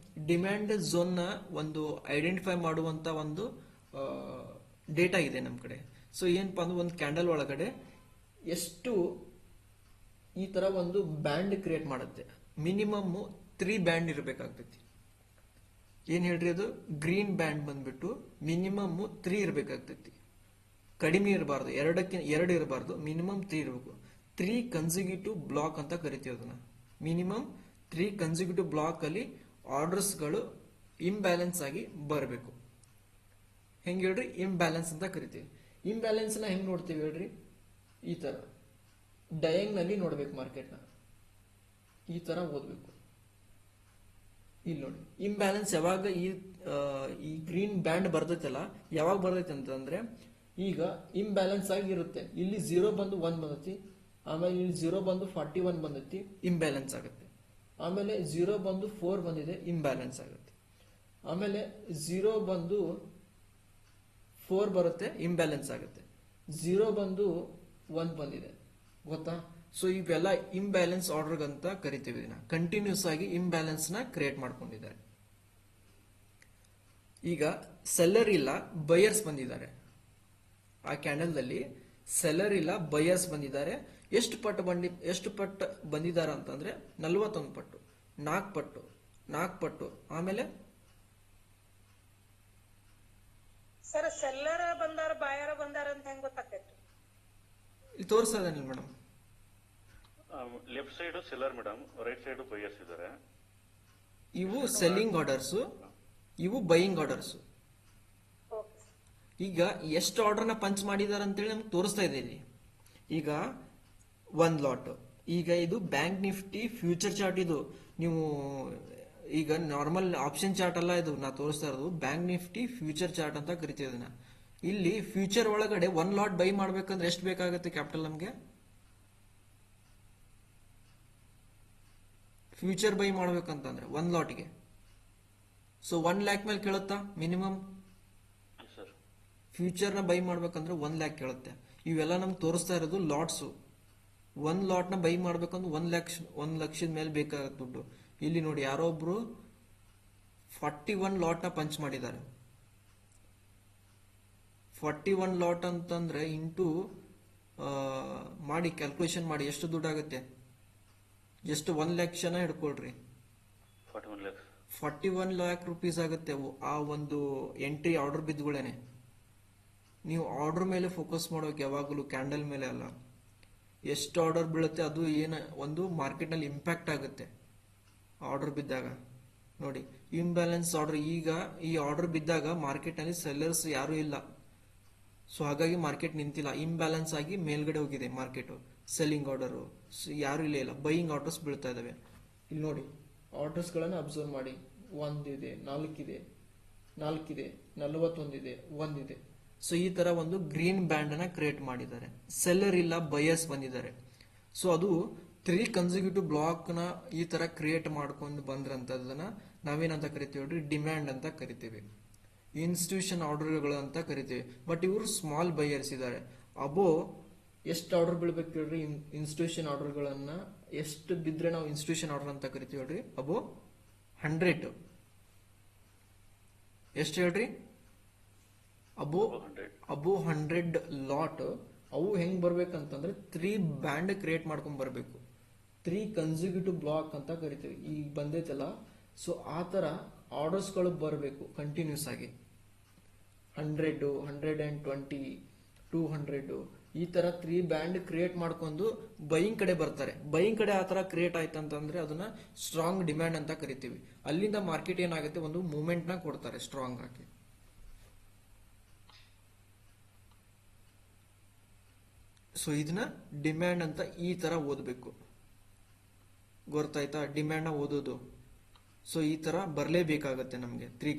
Speaker 1: ಡಿಮ್ಯಾಂಡ್ ಝೋನ್ ನ ಒಂದು ಐಡೆಂಟಿಫೈ ಮಾಡುವಂತ ಒಂದು ಡೇಟಾ ಇದೆ ನಮ್ಮ ಕಡೆ. ಸೊ ಏನಪ್ಪಾ ಅಂದ್ರೆ ಒಂದು ಕ್ಯಾಂಡಲ್ ಒಳಗಡೆ ಎಷ್ಟು ಈ ತರ ಒಂದು ಬ್ಯಾಂಡ್ ಕ್ರಿಯೇಟ್ ಮಾಡುತ್ತೆ. ಮಿನಿಮಮ್ 3 ಬ್ಯಾಂಡ್ ಇರಬೇಕಾಗ್ತೈತಿ. ಏನ್ ಹೇಳ್ರಿ ಅದು? ಗ್ರೀನ್ ಬ್ಯಾಂಡ್ ಬಂದ್ಬಿಟ್ಟು ಮಿನಿಮಮ್ 3 ಇರಬೇಕಾಗ್ತೈತಿ. ಕಡಿಮೆ ಇರಬಾರ್ದು, 2 ಇರಬಾರ್ದು, ಮಿನಿಮಮ್ 3 ಇರಬೇಕು. 3 ಕನ್ಸಿಕ್ಯೂಟಿವ್ ಬ್ಲಾಕ್ ಅಂತ ಕರಿತೀವಿ ಅದನ್ನ. ಮಿನಿಮಮ್ 3 ಕನ್ಸಿಕ್ಯೂಟಿವ್ ಬ್ಲಾಕ್ ಅಲ್ಲಿ ಆರ್ಡರ್ಸ್ ಗಳು ಇಂಬ್ಯಾಲೆನ್ಸ್ ಆಗಿ ಬರಬೇಕು. ಹೆಂಗ್ ಹೇಳ್ರಿ? ಇಂಬ್ಯಾಲೆನ್ಸ್ ಅಂತ ಕರಿತೀವಿ. ಇಂಬ್ಯಾಲೆನ್ಸ್ ನ ಹೆಂಗ್ ನೋಡ್ತೀವಿ ಹೇಳ್ರಿ? ಈ ತರ ಡಯಾಂಗ್ನಲ್ಲಿ ನೋಡ್ಬೇಕು ಮಾರ್ಕೆಟ್ ನ, ಈ ತರ ಓದ್ಬೇಕು. ಇಲ್ಲಿ ನೋಡಿ, ಇಂಬ್ಯಾಲೆನ್ಸ್ ಯಾವಾಗ ಈ ಗ್ರೀನ್ ಬ್ಯಾಂಡ್ ಬರ್ತೈತಲ್ಲ, ಯಾವಾಗ ಬರ್ತೈತೆ ಅಂತಂದ್ರೆ ಈಗ ಇಂಬ್ಯಾಲೆನ್ಸ್ ಆಗಿರುತ್ತೆ. ಇಲ್ಲಿ 0 ಬಂದು 1 ಬಂದೈತಿ, ಆಮೇಲೆ ಇಲ್ಲಿ 0 ಬಂದು 41 ಬಂದೈತಿ, ಇಂಬ್ಯಾಲೆನ್ಸ್ ಆಗುತ್ತೆ. ಆಮೇಲೆ 0 ಬಂದು 4 ಬಂದಿದೆ, ಇಂಬ್ಯಾಲೆನ್ಸ್ ಆಗುತ್ತೆ. ಆಮೇಲೆ 0 ಬಂದು 4 ಬರುತ್ತೆ, ಇಂಬ್ಯಾಲೆನ್ಸ್ ಆಗುತ್ತೆ. 0 ಬಂದು 1 ಬಂದಿದೆ, ಗೊತ್ತಾ? ಸೊ ಇವೆಲ್ಲ ಇಂಬ್ಯಾಲೆನ್ಸ್ ಆರ್ಡರ್ ಅಂತ ಕರಿತೀವಿ. ಕಂಟಿನ್ಯೂಸ್ ಆಗಿ ಇಂಬ್ಯಾಲೆನ್ಸ್ ನ ಕ್ರಿಯೇಟ್ ಮಾಡ್ಕೊಂಡಿದ್ದಾರೆ. ಈಗ ಸೆಲ್ಲರ್ ಇಲ್ಲ, ಬಯರ್ಸ್ ಬಂದಿದ್ದಾರೆ. ಆ ಕ್ಯಾಂಡಲ್ ದಲ್ಲಿ ಸೆಲ್ಲರ್ ಇಲ್ಲ, ಬಯರ್ಸ್ ಬಂದಿದ್ದಾರೆ. ಎಷ್ಟು ಪಟ್ಟು ಬಂದಿದ್ದಾರೆ ಅಂತಂದ್ರೆ 41 ಪಟ್ಟು, 4 ಪಟ್ಟು. ಆಮೇಲೆ
Speaker 3: ಸರ್ ಸೆಲ್ಲರ್ ಬಂದಾರ ಬಾಯರ ಬಂದಾರ ಅಂತ ಹೆಂಗ್ ಗೊತ್ತಾಗ್ತೈತಿ?
Speaker 1: ಇಲ್ಲಿ ತೋರಿಸ್ತಾ ಇದ್ದಾನಿಲ್ಲ madam.
Speaker 2: Left side seller madam, right side buyers ಇದ್ದಾರೆ.
Speaker 1: ಇವು ಸೆಲ್ಲಿಂಗ್ ಆರ್ಡರ್ಸ್, ಇವು ಬೈಯಿಂಗ್ ಆರ್ಡರ್ಸ್. ಈಗ ಎಷ್ಟು ಆರ್ಡರ್ನ ಪಂಚ್ ಮಾಡಿದಾರೆ ಅಂತೇಳಿ ನಮ್ಗೆ ತೋರಿಸ್ತಾ ಇದೆ ಇಲ್ಲಿ. ಈಗ 1 ಲಾಟ್. ಈಗ ಇದು ಬ್ಯಾಂಕ್ ನಿಫ್ಟಿ ಫ್ಯೂಚರ್ ಚಾರ್ಟ್. ಇದು ನೀವು ಈಗ ನಾರ್ಮಲ್ ಆಪ್ಷನ್ ಚಾರ್ಟ್ ಅಲ್ಲ, ಇದು ನಾ ತೋರಿಸ್ತಾ ಇರೋದು ಬ್ಯಾಂಕ್ ನಿಫ್ಟಿ ಫ್ಯೂಚರ್ ಚಾರ್ಟ್ ಅಂತ ಕರಿತೀವಿ ಇದನ್ನ. ಇಲ್ಲಿ ಫ್ಯೂಚರ್ ಒಳಗಡೆ 1 ಲಾಟ್ ಬೈ ಮಾಡ್ಬೇಕಂದ್ರೆ ಎಷ್ಟು ಬೇಕಾಗುತ್ತೆ ಕ್ಯಾಪಿಟಲ್ ನಮ್ಗೆ? ಫ್ಯೂಚರ್ ಬೈ ಮಾಡ್ಬೇಕಂತಂದ್ರೆ 1 ಲಾಟ್ಗೆ ಸೊ 1 ಲ್ಯಾಕ್ ಮೇಲೆ ಕೇಳುತ್ತಾ ಮಿನಿಮಮ್? ಫ್ಯೂಚರ್ ನ ಬೈ ಮಾಡ್ಬೇಕಂದ್ರೆ 1 ಲ್ಯಾಕ್ ಕೇಳುತ್ತೆ. ಇವೆಲ್ಲ ನಮ್ಗೆ ತೋರಿಸ್ತಾ ಇರೋದು ಲಾಟ್ಸ್. 1 ಲಾಟ್ ನ ಬೈ ಮಾಡ್ಬೇಕಂದ್ರೆ 1 ಲಕ್ಷದ ಮೇಲೆ ಬೇಕಾಗತ್ತೆ ದುಡ್ಡು. ಇಲ್ಲಿ ನೋಡಿ, ಯಾರೋ ಒಬ್ರು 41 ಲಾಟ್ ನ ಪಂಚ್ ಮಾಡಿದ್ದಾರೆ. 41 ಲಾಟ್ ಅಂತಂದ್ರೆ ಇಂಟು ಮಾಡಿ ಕ್ಯಾಲ್ಕುಲೇಷನ್ ಮಾಡಿ ಎಷ್ಟು ದುಡ್ಡು ಆಗುತ್ತೆ. ಜಸ್ಟ್ 1 ಲಕ್ಷನ ಹಿಡ್ಕೊಳ್ರಿ, 41 ಲ್ಯಾಕ್ ರುಪೀಸ್ ಆಗುತ್ತೆ ಆ ಒಂದು ಎಂಟ್ರಿ ಆರ್ಡರ್ ಬಿದ್ದುಗಳೇನೆ. ನೀವು ಆರ್ಡರ್ ಮೇಲೆ ಫೋಕಸ್ ಮಾಡೋಕೆ ಯಾವಾಗಲೂ, ಕ್ಯಾಂಡಲ್ ಮೇಲೆ ಅಲ್ಲ. ಎಷ್ಟು ಆರ್ಡರ್ ಬೀಳುತ್ತೆ ಅದು ಏನು ಒಂದು ಮಾರ್ಕೆಟ್ ನಲ್ಲಿ ಇಂಪ್ಯಾಕ್ಟ್ ಆಗುತ್ತೆ ಆರ್ಡರ್ ಬಿದ್ದಾಗ. ನೋಡಿ, ಇಂಬ್ಯಾಲೆನ್ಸ್ ಆರ್ಡರ್. ಈಗ ಈ ಆರ್ಡರ್ ಬಿದ್ದಾಗ ಮಾರ್ಕೆಟ್ ನಲ್ಲಿ ಸೆಲ್ಲರ್ಸ್ ಯಾರು ಇಲ್ಲ, ಸೊ ಹಾಗಾಗಿ ಮಾರ್ಕೆಟ್ ನಿಂತಿಲ್ಲ. ಇಂಬ್ಯಾಲೆನ್ಸ್ ಆಗಿ ಮೇಲ್ಗಡೆ ಹೋಗಿದೆ ಮಾರ್ಕೆಟ್. ಸೆಲ್ಲಿಂಗ್ ಆರ್ಡರ್ ಯಾರು ಇಲ್ಲ, ಬೈಯಿಂಗ್ ಆರ್ಡರ್ಸ್ ಬೀಳ್ತಾ ಇದಾವೆ. ಇಲ್ಲಿ ನೋಡಿ, ಆರ್ಡರ್ಸ್ ಗಳನ್ನ ಅಬ್ಸರ್ವ್ ಮಾಡಿ. 1 ಇದೆ, 4 ಇದೆ, 41 ಇದೆ, 1 ಇದೆ. ಸೊ ಈ ತರ ಒಂದು ಗ್ರೀನ್ ಬ್ಯಾಂಡ್ ಅನ್ನ ಕ್ರಿಯೇಟ್ ಮಾಡಿದ್ದಾರೆ. ಸೆಲ್ಲರ್ ಇಲ್ಲ, ಬಯರ್ಸ್ ಬಂದಿದ್ದಾರೆ. ಸೊ ಅದು 3 ಕನ್ಸಿಕ್ಯೂಟಿವ್ ಬ್ಲಾಕ್ ನ ಈ ತರ ಕ್ರಿಯೇಟ್ ಮಾಡ್ಕೊಂಡು ಬಂದ್ರಂತದನ್ನ ನಾವೇನಂತ ಕರಿತೀವಿ? ಡಿಮ್ಯಾಂಡ್ ಅಂತ ಕರಿತೀವಿ. ಇನ್ಸ್ಟಿಟ್ಯೂಷನ್ ಆರ್ಡರ್ಗಳು ಅಂತ ಕರಿತೀವಿ. ಬಟ್ ಇವರು ಸ್ಮಾಲ್ ಬೈಯರ್ಸ್ ಇದ್ದಾರೆ. ಅಬೋ ಎಷ್ಟು ಆರ್ಡರ್ ಬೀಳ್ಬೇಕು ಹೇಳ್ರಿ? ಇನ್ಸ್ಟಿಟ್ಯೂಷನ್ ಆರ್ಡರ್ಗಳನ್ನ ಎಷ್ಟು ಬಿದ್ರೆ ನಾವು ಇನ್ಸ್ಟಿಟ್ಯೂಷನ್ ಆರ್ಡರ್ ಅಂತ ಕರಿತೀವಿ ಹೇಳ್ರಿ? ಅಬೋ 100. ಎಷ್ಟು ಹೇಳ್ರಿ? ಅಬೋ 100 ಲಾಟ್. ಅವು ಹೆಂಗ್ ಬರ್ಬೇಕಂತಂದ್ರೆ 3 ಬ್ಯಾಂಡ್ ಕ್ರಿಯೇಟ್ ಮಾಡ್ಕೊಂಡ್ ಬರ್ಬೇಕು. 3 ಕನ್ಸಿಕ್ಯೂಟಿವ್ ಬ್ಲಾಕ್ ಅಂತ ಕರಿತೀವಿ. ಈಗ ಬಂದೈತಲ್ಲ, ಸೊ ಆ ತರ ಆರ್ಡರ್ಸ್ ಗಳು ಬರಬೇಕು ಕಂಟಿನ್ಯೂಸ್ ಆಗಿ. 100, 120, 200 ಈ ತರ 3 ಬ್ಯಾಂಡ್ ಕ್ರಿಯೇಟ್ ಮಾಡ್ಕೊಂಡು ಬೈಯಿಂಗ್ ಕಡೆ ಬರ್ತಾರೆ. ಬೈಯಿಂಗ್ ಕಡೆ ಆ ತರ ಕ್ರಿಯೇಟ್ ಆಯ್ತಂತಂದ್ರೆ ಅದನ್ನ ಸ್ಟ್ರಾಂಗ್ ಡಿಮ್ಯಾಂಡ್ ಅಂತ ಕರಿತೀವಿ. ಅಲ್ಲಿಂದ ಮಾರ್ಕೆಟ್ ಏನಾಗುತ್ತೆ, ಒಂದು ಮೂವ್ಮೆಂಟ್ ನ ಕೊಡ್ತಾರೆ ಸ್ಟ್ರಾಂಗ್ ಆಗಿ. ಸೊ ಇದನ್ನ ಡಿಮ್ಯಾಂಡ್ ಅಂತ ಈ ತರ ಓದಬೇಕು, ಗೊತ್ತಾಯ್ತಾ? ಡಿಮ್ಯಾಂಡ್ ನ ಓದೋದು. ಸೊ ಈ ತರ ಬರಲೇಬೇಕಾಗತ್ತೆ ನಮಗೆ. 3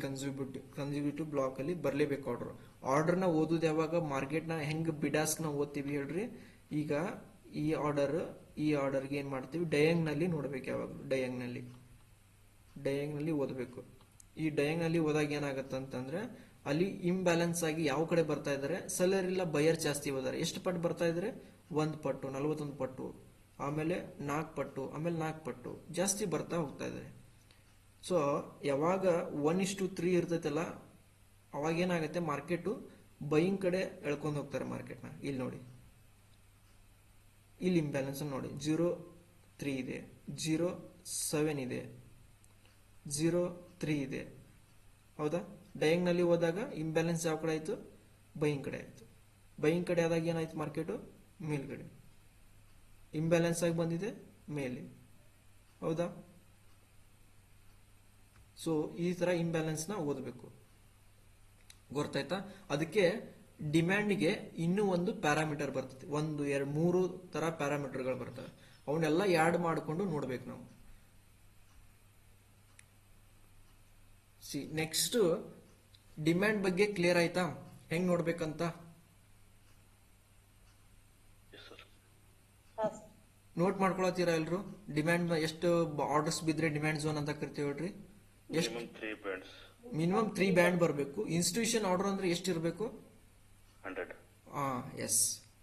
Speaker 1: ಕನ್ಸ್ಯೂಟಿವ್ ಬ್ಲಾಕ್ ಅಲ್ಲಿ ಬರಲೇಬೇಕು ಆರ್ಡರ್ ನ ಓದೋದು ಯಾವಾಗ? ಮಾರ್ಕೆಟ್ ನ ಹೆಂಗ್ ಬಿಡಾಸ್ಕ್ ನ ಓದ್ತೀವಿ ಹೇಳ್ರಿ. ಈಗ ಈ ಆರ್ಡರ್ಗೆ ಏನ್ ಮಾಡ್ತೀವಿ, ಡಯಾಂಗ್ ನೋಡ್ಬೇಕು. ಯಾವಾಗ ಡಯಾಂಗ್ ನಲ್ಲಿ ಓದಬೇಕು. ಈ ಡಯಾಂಗ್ ನಲ್ಲಿ ಓದಾಗ ಏನಾಗತ್ತೆ ಅಂತಂದ್ರೆ ಅಲ್ಲಿ ಇಂಬ್ಯಾಲೆನ್ಸ್ ಆಗಿ ಯಾವ ಕಡೆ ಬರ್ತಾ ಇದಾರೆ, ಸೆಲ್ಲರ್ ಇಲ್ಲ ಬಯರ್ ಜಾಸ್ತಿ ಹೋದಾರೆ. ಎಷ್ಟು ಪಟ್ಟು ಬರ್ತಾ ಇದಾರೆ? 1 ಪಟ್ಟು, 41 ಪಟ್ಟು, ಆಮೇಲೆ 4 ಪಟ್ಟು, ಆಮೇಲೆ 4 ಪಟ್ಟು ಜಾಸ್ತಿ ಬರ್ತಾ ಹೋಗ್ತಾ ಇದಾರೆ. ಸೊ ಯಾವಾಗ 1:3 ಇರ್ತೈತಲ್ಲ, ಅವಾಗ ಏನಾಗುತ್ತೆ, ಮಾರ್ಕೆಟ್ ಬೈಯಿಂಗ್ ಕಡೆ ಎಳ್ಕೊಂಡು ಹೋಗ್ತಾರೆ ಮಾರ್ಕೆಟ್ನ. ಇಲ್ಲಿ ನೋಡಿ, ಇಲ್ಲಿ ಇಂಬ್ಯಾಲೆನ್ಸ್ ನೋಡಿ, 0.3 ಇದೆ, 0.7 ಇದೆ, 0.3 ಇದೆ. ಹೌದಾ? ಡೈಯಿಂಗ್ ನಲ್ಲಿ ಹೋದಾಗ ಇಂಬ್ಯಾಲೆನ್ಸ್ ಯಾವ ಕಡೆ ಆಯ್ತು? ಬೈಯಿಂಗ್ ಕಡೆ ಆಯ್ತು. ಬೈಯಿಂಗ್ ಕಡೆ ಆದಾಗ ಏನಾಯ್ತು, ಮಾರ್ಕೆಟ್ ಮೇಲ್ಗಡೆ ಇಂಬ್ಯಾಲೆನ್ಸ್ ಆಗಿ ಬಂದಿದೆ ಮೇಲೆ. ಹೌದಾ? ಸೊ ಈ ತರ ಇಂಬ್ಯಾಲೆನ್ಸ್ ನ ಓದಬೇಕು, ಗೊತ್ತಾಯ್ತಾ? ಅದಕ್ಕೆ ಡಿಮ್ಯಾಂಡ್ಗೆ ಇನ್ನೂ ಒಂದು ಪ್ಯಾರಾಮೀಟರ್ ಬರ್ತದೆ. 1, 2, 3 ತರ ಪ್ಯಾರಾಮೀಟರ್ಗಳು ಬರ್ತವೆ. ಅವನ್ನೆಲ್ಲ ಆ್ಯಡ್ ಮಾಡಿಕೊಂಡು ನೋಡ್ಬೇಕು ನಾವು. ನೆಕ್ಸ್ಟ್ ಡಿಮ್ಯಾಂಡ್ ಬಗ್ಗೆ ಕ್ಲಿಯರ್ ಆಯ್ತಾ? ಹೆಂಗ್ ನೋಡ್ಬೇಕಂತ ನೋಟ್ ಮಾಡ್ಕೊಳತ್ತೀರಾ ಎಲ್ರು? ಡಿಮ್ಯಾಂಡ್ ಎಷ್ಟು ಆರ್ಡರ್ಸ್ ಬಿದ್ರೆ ಡಿಮ್ಯಾಂಡ್ ಝೋನ್ ಅಂತ ಕರಿತೀವಿ ಹೇಳ್ರಿ. ಎಷ್ಟು? ಮಿನಿಮಮ್ 3 ಬ್ಯಾಂಡ್ ಬರಬೇಕು. ಇನ್ಸ್ಟಿಟ್ಯೂಷನ್ ಆರ್ಡರ್ ಅಂದ್ರೆ ಎಷ್ಟು ಇರಬೇಕು?
Speaker 2: 100.
Speaker 1: ಎಸ್,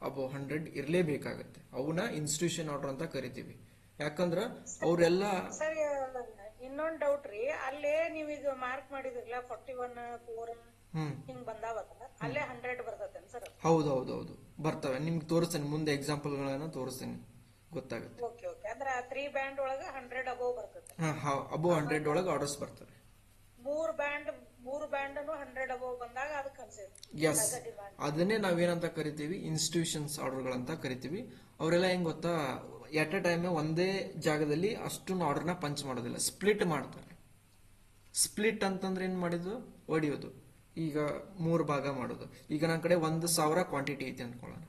Speaker 1: ಅಬೋ 100 ಇರ್ಲೇಬೇಕಾಗತ್ತೆ. ಅವನ್ನ ಇನ್ಸ್ಟಿಟ್ಯೂಷನ್ ಆರ್ಡರ್ ಅಂತ ಕರಿತೀವಿ. ಯಾಕಂದ್ರ ಅವರೆಲ್ಲ.
Speaker 3: ಸರ್ ಇನ್ನೊಂದ್ ಡೌಟ್ ರೀ, ಅಲ್ಲೇ ನೀವೀಗ ಮಾರ್ಕ್ ಮಾಡಿದ್ರಲ್ಲ 41, 4 ಹಿಂಗ್ ಬಂದಾವಲ್ಲ, ಅಲ್ಲೇ 100 ಬರ್ತೇನೆ ಸರ್?
Speaker 1: ಹೌದೌದೌದು, ಬರ್ತವೆ. ನಿಮ್ಗೆ ತೋರಿಸ್ತೇನೆ ಮುಂದೆ, ಎಕ್ಸಾಂಪಲ್ ಗಳನ್ನ ತೋರಿಸ್ತೇನೆ, ಗೊತ್ತಾಗುತ್ತೆ.
Speaker 3: Okay okay. ಅಂದ್ರೆ 3 ಬ್ಯಾಂಡ್ ಒಳಗ 100 ಅಬೋವ್ ಬರ್ತದೆ.
Speaker 1: ಅಬೋ 100 ಒಳಗೆ ಆರ್ಡರ್ಸ್ ಬರ್ತವೆ.
Speaker 3: 3 ಬ್ಯಾಂಡ್ 100 ಅಬೋವ್ ಬಂದಾಗ ಅದಕ್ಕೆ ಕನ್ಸಿಡರ್.
Speaker 1: ಎಸ್, ಅದನ್ನೇ ನಾವೇನಂತ ಕರಿತೀವಿ, ಇನ್ಸ್ಟಿಟ್ಯೂಷನ್ಸ್ ಆರ್ಡರ್ಗಳಂತ ಕರಿತೀವಿ. ಅವರೆಲ್ಲ ಹೆಂಗ್ ಗೊತ್ತಾ, ಎಟ್ ಎ ಟೈಮ್ ಒಂದೇ ಜಾಗದಲ್ಲಿ ಅಷ್ಟೊಂದು ಆರ್ಡರ್ನ ಪಂಚ್ ಮಾಡೋದಿಲ್ಲ, ಸ್ಪ್ಲಿಟ್ ಮಾಡ್ತಾರೆ. ಸ್ಪ್ಲಿಟ್ ಅಂತಂದ್ರೆ ಏನ್ ಮಾಡಿದ್ದು, ಹೊಡಿಯೋದು. ಈಗ 3 ಭಾಗ ಮಾಡೋದು. ಈಗ ನನ್ನ ಕಡೆ 1,000 ಕ್ವಾಂಟಿಟಿ ಐತಿ ಅನ್ಕೊಳ್ಳೋಣ.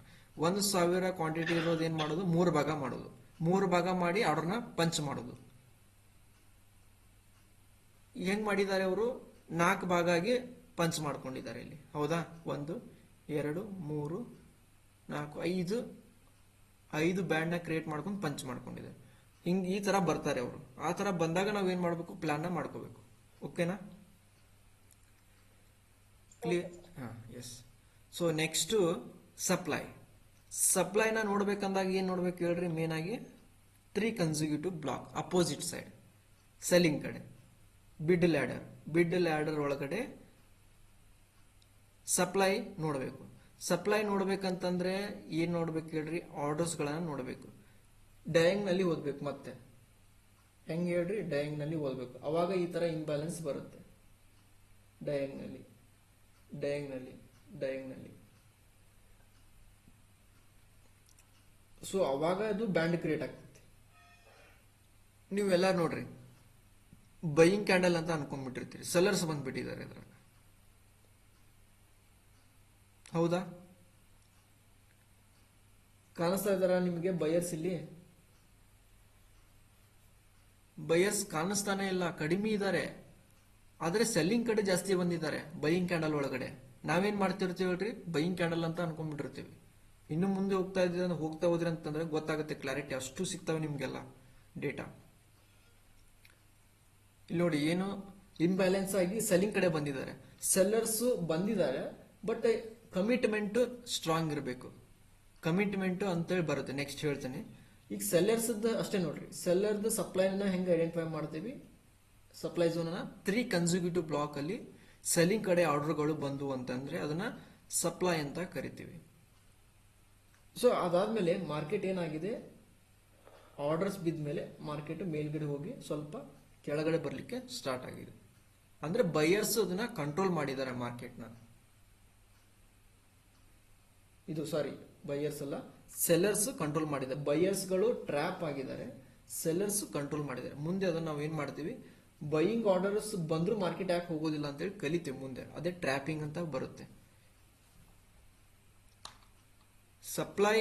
Speaker 1: 1,000 ಕ್ವಾಂಟಿಟಿ ಇರೋದು ಏನ್ ಮಾಡೋದು, 3 ಭಾಗ ಮಾಡೋದು. 3 ಭಾಗ ಮಾಡಿ ಆರ್ಡರ್ನ ಪಂಚ್ ಮಾಡೋದು. ಹೆಂಗ್ ಮಾಡಿದ್ದಾರೆ ಅವರು? 4 ಭಾಗ ಆಗಿ ಪಂಚ್ ಮಾಡ್ಕೊಂಡಿದ್ದಾರೆ ಇಲ್ಲಿ. ಹೌದಾ? 1, 2, 3, 4, 5 ಬ್ಯಾಂಡ್ ನ ಕ್ರಿಯೇಟ್ ಮಾಡ್ಕೊಂಡು ಪಂಚ್ ಮಾಡ್ಕೊಂಡಿದ್ದಾರೆ. ಈ ತರ ಬರ್ತಾರೆ ಅವರು. ಆ ತರ ಬಂದಾಗ ನಾವ್ ಏನ್ ಮಾಡ್ಬೇಕು, ಪ್ಲಾನ್ ನ ಮಾಡ್ಕೋಬೇಕು. ಓಕೆನಾ? ಕ್ಲಿಯರ್? ಎಸ್. ಸೊ ನೆಕ್ಸ್ಟ್ ಸಪ್ಲೈನ ನೋಡ್ಬೇಕಂದಾಗ ಏನ್ ನೋಡ್ಬೇಕು ಹೇಳ್ರಿ? ಮೇನ್ ಆಗಿ 3 consecutive block, opposite side, selling ಕಡೆ. ಬಿಡ್ ಲ್ಯಾಡರ್ ಒಳಗಡೆ ಸಪ್ಲೈ ನೋಡ್ಬೇಕು. ಸಪ್ಲೈ ನೋಡ್ಬೇಕಂತಂದ್ರೆ ಏನ್ ನೋಡ್ಬೇಕು ಹೇಳ್ರಿ? ಆರ್ಡರ್ಸ್ ಗಳನ್ನ ನೋಡ್ಬೇಕು. ಡಯಾಂಗ್ ನಲ್ಲಿ ಓದ್ಬೇಕು. ಮತ್ತೆ ಹೆಂಗ್ ಹೇಳ್ರಿ? ಡಯಾಂಗ್ ನಲ್ಲಿ ಓದ್ಬೇಕು. ಅವಾಗ ಈ ತರ ಇಂಬ್ಯಾಲೆನ್ಸ್ ಬರುತ್ತೆ. ಡಯಾಂಗ್ ನಲ್ಲಿ ಸೊ ಅವಾಗ ಅದು ಬ್ಯಾಂಡ್ ಕ್ರಿಯೇಟ್ ಆಗ್ತೈತಿ. ನೀವೆಲ್ಲ ನೋಡ್ರಿ, ಬೈಯಿಂಗ್ ಕ್ಯಾಂಡಲ್ ಅಂತ ಅನ್ಕೊಂಡ್ಬಿಟ್ಟಿರ್ತೀರಿ, ಸೆಲ್ಲರ್ಸ್ ಬಂದ್ಬಿಟ್ಟಿದ್ದಾರೆ ಇದ್ರಾಗ. ಹೌದಾ? ಕಾಣಿಸ್ತಾ ಇದಾರ ನಿಮಗೆ ಬಯರ್ಸ್? ಇಲ್ಲಿ ಬಯರ್ಸ್ ಕಾಣಿಸ್ತಾನೆ ಇಲ್ಲ, ಕಡಿಮೆ ಇದ್ದಾರೆ. ಆದ್ರೆ ಸೆಲ್ಲಿಂಗ್ ಕಡೆ ಜಾಸ್ತಿ ಬಂದಿದ್ದಾರೆ ಬೈಯಿಂಗ್ ಕ್ಯಾಂಡಲ್ ಒಳಗಡೆ. ನಾವೇನ್ ಮಾಡ್ತಿರ್ತೀವಿ ಹೇಳ್ರಿ? ಬೈಯಿಂಗ್ ಕ್ಯಾಂಡಲ್ ಅಂತ ಅನ್ಕೊಂಡ್ಬಿಟ್ಟಿರ್ತೀವಿ. ಇನ್ನು ಮುಂದೆ ಹೋಗ್ತಾ ಹೋದ್ರಿ ಅಂತಂದ್ರೆ ಗೊತ್ತಾಗುತ್ತೆ, ಕ್ಲಾರಿಟಿ ಅಷ್ಟು ಸಿಗ್ತಾವೆ ನಿಮ್ಗೆಲ್ಲ ಡೇಟಾ. ಇಲ್ಲಿ ನೋಡಿ, ಏನು ಇಂಬ್ಯಾಲೆನ್ಸ್ ಆಗಿ ಸೆಲ್ಲಿಂಗ್ ಕಡೆ ಬಂದಿದ್ದಾರೆ. ಸೆಲ್ಲರ್ಸ್ ಬಂದಿದ್ದಾರೆ, ಬಟ್ ಕಮಿಟ್ಮೆಂಟ್ ಸ್ಟ್ರಾಂಗ್ ಇರಬೇಕು. ಕಮಿಟ್ಮೆಂಟ್ ಅಂತೇಳಿ ಬರುತ್ತೆ, ನೆಕ್ಸ್ಟ್ ಹೇಳ್ತೇನೆ. ಈಗ ಸೆಲ್ಲರ್ಸ್ ಅಷ್ಟೇ ನೋಡ್ರಿ. ಸೆಲ್ಲರ್ದು ಸಪ್ಲೈನ ಹೆಂಗೆ ಐಡೆಂಟಿಫೈ ಮಾಡ್ತೀವಿ? ಸಪ್ಲೈ ಝೋನ್ 3 ಕನ್ಸಿಕ್ಯೂಟಿವ್ ಬ್ಲಾಕ್ ಅಲ್ಲಿ ಸೆಲ್ಲಿಂಗ್ ಕಡೆ ಆರ್ಡರ್ಗಳು ಬಂದು ಅಂತಂದ್ರೆ ಅದನ್ನ ಸಪ್ಲೈ ಅಂತ ಕರಿತೀವಿ. ಸೊ ಅದಾದ್ಮೇಲೆ ಮಾರ್ಕೆಟ್ ಏನಾಗಿದೆ, ಆರ್ಡರ್ಸ್ ಬಿದ್ಮೇಲೆ ಮಾರ್ಕೆಟ್ ಮೇಲ್ಗಡೆ ಹೋಗಿ ಸ್ವಲ್ಪ ಕೆಳಗಡೆ ಬರ್ಲಿಕ್ಕೆ ಸ್ಟಾರ್ಟ್ ಆಗಿದೆ. ಅಂದ್ರೆ ಬೈಯರ್ಸ್ ಅದನ್ನ ಕಂಟ್ರೋಲ್ ಮಾಡಿದ್ದಾರೆ ಮಾರ್ಕೆಟ್ನ. ಇದು ಸಾರಿ ಬೈಯರ್ಸ್ ಅಲ್ಲ, ಸೆಲ್ಲರ್ಸ್ ಕಂಟ್ರೋಲ್ ಮಾಡಿದ್ದಾರೆ. ಬೈಯರ್ಸ್ಗಳು ಟ್ರ್ಯಾಪ್ ಆಗಿದ್ದಾರೆ, ಸೆಲ್ಲರ್ಸ್ ಕಂಟ್ರೋಲ್ ಮಾಡಿದ್ದಾರೆ. ಮುಂದೆ ಅದನ್ನ ನಾವು ಏನ್ ಮಾಡ್ತೀವಿ, ಬೈಯಿಂಗ್ ಆರ್ಡರ್ಸ್ ಬಂದ್ರು ಮಾರ್ಕೆಟ್ ಯಾಕೆ ಹೋಗೋದಿಲ್ಲ ಅಂತೇಳಿ ಕಲಿತೀವಿ ಮುಂದೆ. ಅದೇ ಟ್ರ್ಯಾಪಿಂಗ್ ಅಂತ ಬರುತ್ತೆ. ಸಪ್ಲೈ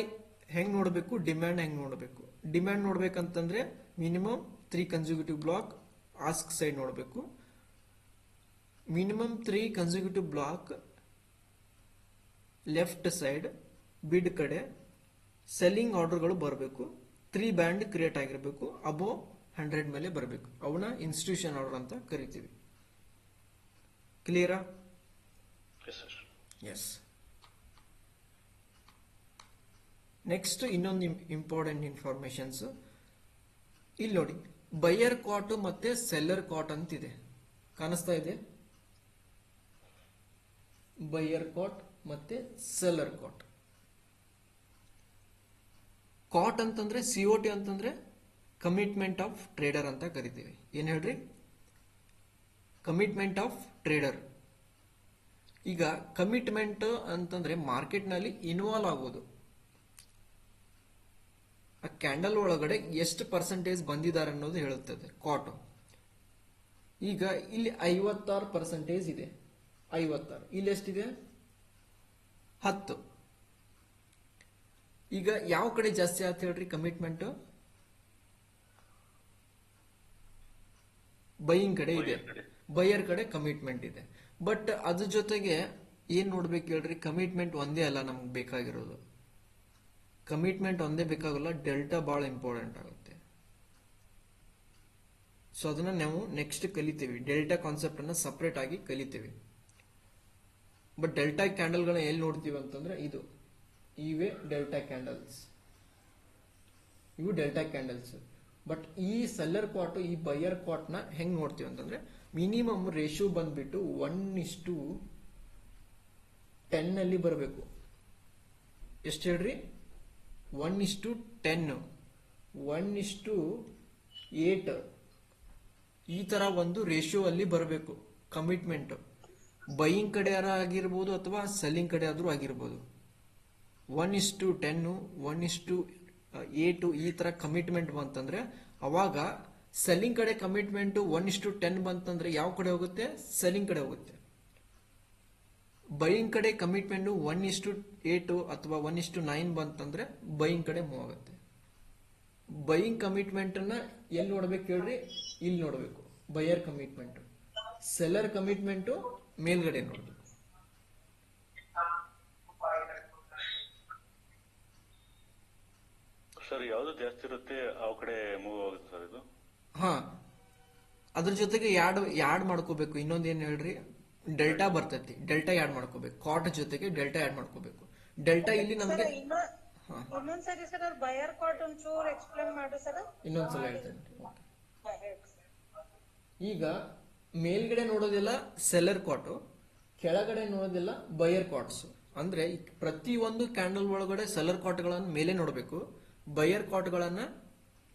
Speaker 1: ಹೆಂಗ್ ನೋಡಬೇಕು, ಡಿಮ್ಯಾಂಡ್ ಹೆಂಗ್ ನೋಡಬೇಕು. ಡಿಮ್ಯಾಂಡ್ ನೋಡ್ಬೇಕಂತಂದ್ರೆ minimum 3 consecutive block ask side ನೋಡಬೇಕು. Minimum 3 consecutive block left side bid ಕಡೆ ಸೆಲ್ಲಿಂಗ್ ಆರ್ಡರ್ಗಳು ಬರಬೇಕು. 3 ಬ್ಯಾಂಡ್ ಕ್ರಿಯೇಟ್ ಆಗಿರಬೇಕು. ಅಬೋ 100 ಮೇಲೆ ಬರಬೇಕು. ಅವನ್ನ ಇನ್ಸ್ಟಿಟ್ಯೂಷನ್ ಆರ್ಡರ್ ಅಂತ ಕರಿತೀವಿ. ಕ್ಲಿಯರಾ? ಎಸ್. ನೆಕ್ಸ್ಟ್ ಇನ್ನೊಂದು ಇಂಪಾರ್ಟೆಂಟ್ ಇನ್ಫಾರ್ಮೇಶನ್ಸ್ ಇಲ್ಲಿ ನೋಡಿ. ಬೈಯರ್ ಕಾಟ್ ಮತ್ತೆ ಸೆಲ್ಲರ್ ಕಾಟ್ ಅಂತಿದೆ, ಕಾಣಿಸ್ತಾ ಇದೆ? ಬೈಯರ್ ಕಾಟ್ ಮತ್ತೆ ಸೆಲ್ಲರ್ ಕಾಟ್. ಕಾಟ್ ಅಂತಂದ್ರೆ COT ಅಂತಂದ್ರೆ ಕಮಿಟ್ಮೆಂಟ್ ಆಫ್ ಟ್ರೇಡರ್ ಅಂತ ಕರಿತೀವಿ. ಏನ್ ಹೇಳ್ರಿ? Commitment of trader. ಈಗ ಕಮಿಟ್ಮೆಂಟ್ ಅಂತಂದ್ರೆ ಮಾರ್ಕೆಟ್ ನಲ್ಲಿ ಇನ್ವಾಲ್ವ್ ಆಗೋದು. ಆ ಕ್ಯಾಂಡಲ್ ಒಳಗಡೆ ಎಷ್ಟು ಪರ್ಸೆಂಟೇಜ್ ಬಂದಿದ್ದಾರೆ ಅನ್ನೋದು ಹೇಳುತ್ತದೆ ಕಾಟ್. ಈಗ ಇಲ್ಲಿ 56% ಇದೆ. 56. ಇಲ್ಲಿ ಎಷ್ಟಿದೆ? 10. ಈಗ ಯಾವ ಕಡೆ ಜಾಸ್ತಿ ಆಯ್ತು ಹೇಳ್ರಿ ಕಮಿಟ್ಮೆಂಟ್? ಬೈಯಿಂಗ್ ಕಡೆ ಇದೆ, ಬೈಯರ್ ಕಡೆ ಕಮಿಟ್ಮೆಂಟ್ ಇದೆ. ಬಟ್ ಅದ್ರ ಜೊತೆಗೆ ಏನ್ ನೋಡ್ಬೇಕು ಹೇಳ್ರಿ, ಕಮಿಟ್ಮೆಂಟ್ ಒಂದೇ ಅಲ್ಲ ನಮ್ಗೆ ಬೇಕಾಗಿರೋದು. ಕಮಿಟ್ಮೆಂಟ್ ಒಂದೇ ಬೇಕಾಗಲ್ಲ, ಡೆಲ್ಟಾ ಬಹಳ ಇಂಪಾರ್ಟೆಂಟ್ ಆಗುತ್ತೆ. ಸೊ ಅದನ್ನ ನಾವು ನೆಕ್ಸ್ಟ್ ಕಲಿತೀವಿ. ಡೆಲ್ಟಾ ಕಾನ್ಸೆಪ್ಟ್ ಅನ್ನ ಸಪರೇಟ್ ಆಗಿ ಕಲಿತೀವಿ. ಬಟ್ ಡೆಲ್ಟಾ ಕ್ಯಾಂಡಲ್ಗಳನ್ನ ಎಲ್ಲಿ ನೋಡ್ತೀವಿ ಅಂತಂದ್ರೆ ಇವೇ ಡೆಲ್ಟಾ ಕ್ಯಾಂಡಲ್ಸ್. ಇವು ಡೆಲ್ಟಾ ಕ್ಯಾಂಡಲ್ಸ್. ಬಟ್ ಈ ಸೆಲ್ಲರ್ ಕ್ವಾಟ್, ಈ ಬೈಯರ್ ಕ್ವಾಟ್ ನ ಹೆಂಗ್ ನೋಡ್ತೀವಿ ಅಂತಂದ್ರೆ ಮಿನಿಮಮ್ ರೇಷಿಯೋ ಬಂದ್ಬಿಟ್ಟು 1:10 ಅಲ್ಲಿ ಬರಬೇಕು. ಎಷ್ಟು ಹೇಳ್ರಿ? 1:10, 1:8 ಈ ತರ ಒಂದು ರೇಷಿಯೋ ಅಲ್ಲಿ ಬರಬೇಕು ಕಮಿಟ್ಮೆಂಟ್. ಬೈಯಿಂಗ್ ಕಡೆ ಆಗಿರ್ಬೋದು ಅಥವಾ ಸೆಲ್ಲಿಂಗ್ ಕಡೆ ಆದ್ರೂ ಆಗಿರ್ಬೋದು. 1:10, 1:8 ಈ ತರ ಕಮಿಟ್ಮೆಂಟ್ ಬಂತಂದ್ರೆ ಅವಾಗ ಸೆಲ್ಲಿಂಗ್ ಕಡೆ ಕಮಿಟ್ಮೆಂಟ್ 1:10 ಬಂತಂದ್ರೆ ಯಾವ ಕಡೆ ಹೋಗುತ್ತೆ? ಸೆಲ್ಲಿಂಗ್ ಕಡೆ ಹೋಗುತ್ತೆ. ಬೈಯಿಂಗ್ ಕಡೆ ಕಮಿಟ್ಮೆಂಟ್ 1:8 ಅಥವಾ 1:9 ಬಂತಂದ್ರೆ ಬೈಯಿಂಗ್ ಕಡೆ ಮೂವ್ ಆಗುತ್ತೆ. ಬೈಯಿಂಗ್ ಕಮಿಟ್ಮೆಂಟ್ ಅನ್ನ ಎಲ್ಲಿ ನೋಡ್ಬೇಕು ಹೇಳ್ರಿ? ಇಲ್ಲಿ ನೋಡ್ಬೇಕು, ಬೈಯರ್ ಕಮಿಟ್ಮೆಂಟ್. ಸೆಲ್ಲರ್ ಕಮಿಟ್ಮೆಂಟ್ ಮೇಲ್ಗಡೆ ನೋಡ್ಬೇಕು.
Speaker 2: ಸರ್, ಯಾವ್ದು ಜಾಸ್ತಿ ಇರುತ್ತೆ ಆ ಕಡೆ ಮೂವ್ ಆಗುತ್ತೆ ಸರ್ ಇದು?
Speaker 1: ಹಾ, ಅದ್ರ ಜೊತೆಗೆ ಯಾಡ್ ಮಾಡ್ಕೋಬೇಕು. ಇನ್ನೊಂದ್ ಏನ್ ಹೇಳ್ರಿ, ಡೆಲ್ಟಾ ಬರ್ತೈತಿ. ಡೆಲ್ಟಾ ಯಾಡ್ ಮಾಡ್ಕೋಬೇಕು. ಕಾಟ್ ಜೊತೆಗೆ ಡೆಲ್ಟಾ ಯಾಡ್ ಮಾಡ್ಕೋಬೇಕು. ಡೆಲ್ಟಾ ಇಲ್ಲಿ ನಮ್ಗೆ
Speaker 3: ಇನ್ನೊಂದ್ಸರಿ ಸರ್ ಬೈಯರ್ ಕಾಟ್ ಒಂಚೂರು ಎಕ್ಸ್ಪ್ಲೇನ್ ಮಾಡು ಸರ್.
Speaker 1: ಇನ್ನೊಂದ್ಸಲ ಹೇಳ್ತೇನೆ. ಈಗ ಮೇಲ್ಗಡೆ ನೋಡೋದಿಲ್ಲ ಸೆಲ್ಲರ್ ಕಾಟು, ಕೆಳಗಡೆ ನೋಡೋದಿಲ್ಲ ಬೈಯರ್ ಕಾಟ್ಸ್. ಅಂದ್ರೆ ಪ್ರತಿ ಒಂದು ಕ್ಯಾಂಡಲ್ ಒಳಗಡೆ ಸೆಲ್ಲರ್ ಕಾಟ್ಗಳನ್ನ ಮೇಲೆ ನೋಡಬೇಕು, ಬೈಯರ್ ಕಾಟ್ಗಳನ್ನ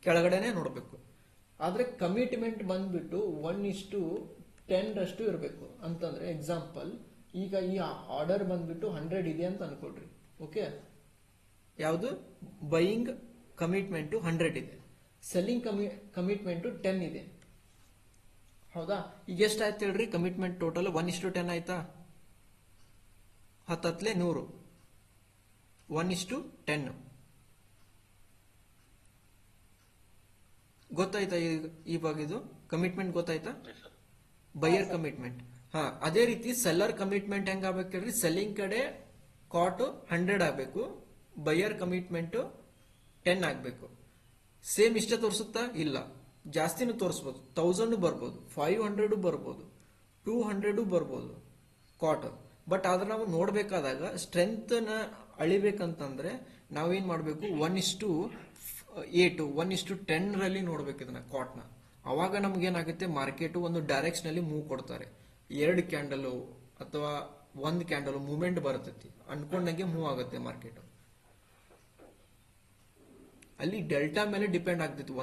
Speaker 1: ಕೆಳಗಡೆನೆ ನೋಡಬೇಕು. ಆದ್ರೆ ಕಮಿಟ್ಮೆಂಟ್ ಬಂದ್ಬಿಟ್ಟು 1:10 ರಷ್ಟು ಇರಬೇಕು. ಅಂತಂದ್ರೆ ಎಕ್ಸಾಂಪಲ್, ಈಗ ಈ ಆರ್ಡರ್ ಬಂದ್ಬಿಟ್ಟು 100 ಇದೆ ಅಂತ ಅನ್ಕೊಳ್ರಿ. ಓಕೆ, ಯಾವುದು? ಬೈಯಿಂಗ್ ಕಮಿಟ್ಮೆಂಟ್ 100 ಇದೆ, ಸೆಲ್ಲಿಂಗ್ ಕಮಿಟ್ಮೆಂಟ್ 10 ಇದೆ. ಹೌದಾ? ಈಗ ಎಷ್ಟಾಯ್ತು ಹೇಳ್ರಿ ಕಮಿಟ್ಮೆಂಟ್ ಟೋಟಲ್? 1:10 ಆಯ್ತಾ? 10 100, 1:10. ಗೊತ್ತಾಯ್ತಾ ಇವಾಗ? ಇದು ಕಮಿಟ್ಮೆಂಟ್ ಗೊತ್ತಾಯ್ತಾ? Buyer commitment. ಹಾ, ಅದೇ ರೀತಿ ಸೆಲ್ಲರ್ ಕಮಿಟ್ಮೆಂಟ್ ಹೆಂಗ್ ಆಗ್ಬೇಕು ಹೇಳ್ರಿ? ಸೆಲ್ಲಿಂಗ್ ಕಡೆ ಕಾಟ್ 100 ಆಗ್ಬೇಕು, ಬೈಯರ್ ಕಮಿಟ್ಮೆಂಟ್ 10 ಆಗ್ಬೇಕು. ಸೇಮ್ ಇಷ್ಟೇ ತೋರಿಸುತ್ತಾ? ಇಲ್ಲ, ಜಾಸ್ತಿನೂ ತೋರಿಸ್ಬೋದು. 1000 ಬರ್ಬೋದು, 500 ಬರ್ಬೋದು, 200 ಬರ್ಬೋದು ಕಾಟ್. ಬಟ್ ಆದ್ರೆ ನಾವು ನೋಡ್ಬೇಕಾದಾಗ ಸ್ಟ್ರೆಂತ್ ನ ಅಳಿಬೇಕಂತಂದ್ರೆ ನಾವೇನ್ ಮಾಡ್ಬೇಕು? 1:8, 1:10 ರಲ್ಲಿ ನೋಡ್ಬೇಕು ಇದನ್ನ ಕಾಟ್ನ. ಅವಾಗ ನಮ್ಗೇನಾಗುತ್ತೆ? ಮಾರ್ಕೆಟ್ ಒಂದು ಡೈರೆಕ್ಷನ್ ಅಲ್ಲಿ ಮೂವ್ ಕೊಡ್ತಾರೆ. 2 ಕ್ಯಾಂಡಲ್ ಅಥವಾ 1 ಕ್ಯಾಂಡಲ್ ಮೂವ್ಮೆಂಟ್ ಬರ್ತೈತಿ, ಅನ್ಕೊಂಡಂಗೆ ಮೂವ್ ಆಗುತ್ತೆ ಮಾರ್ಕೆಟ್. ಅಲ್ಲಿ ಡೆಲ್ಟಾ ಮೇಲೆ ಡಿಪೆಂಡ್ ಆಗ್ತೈತಿ,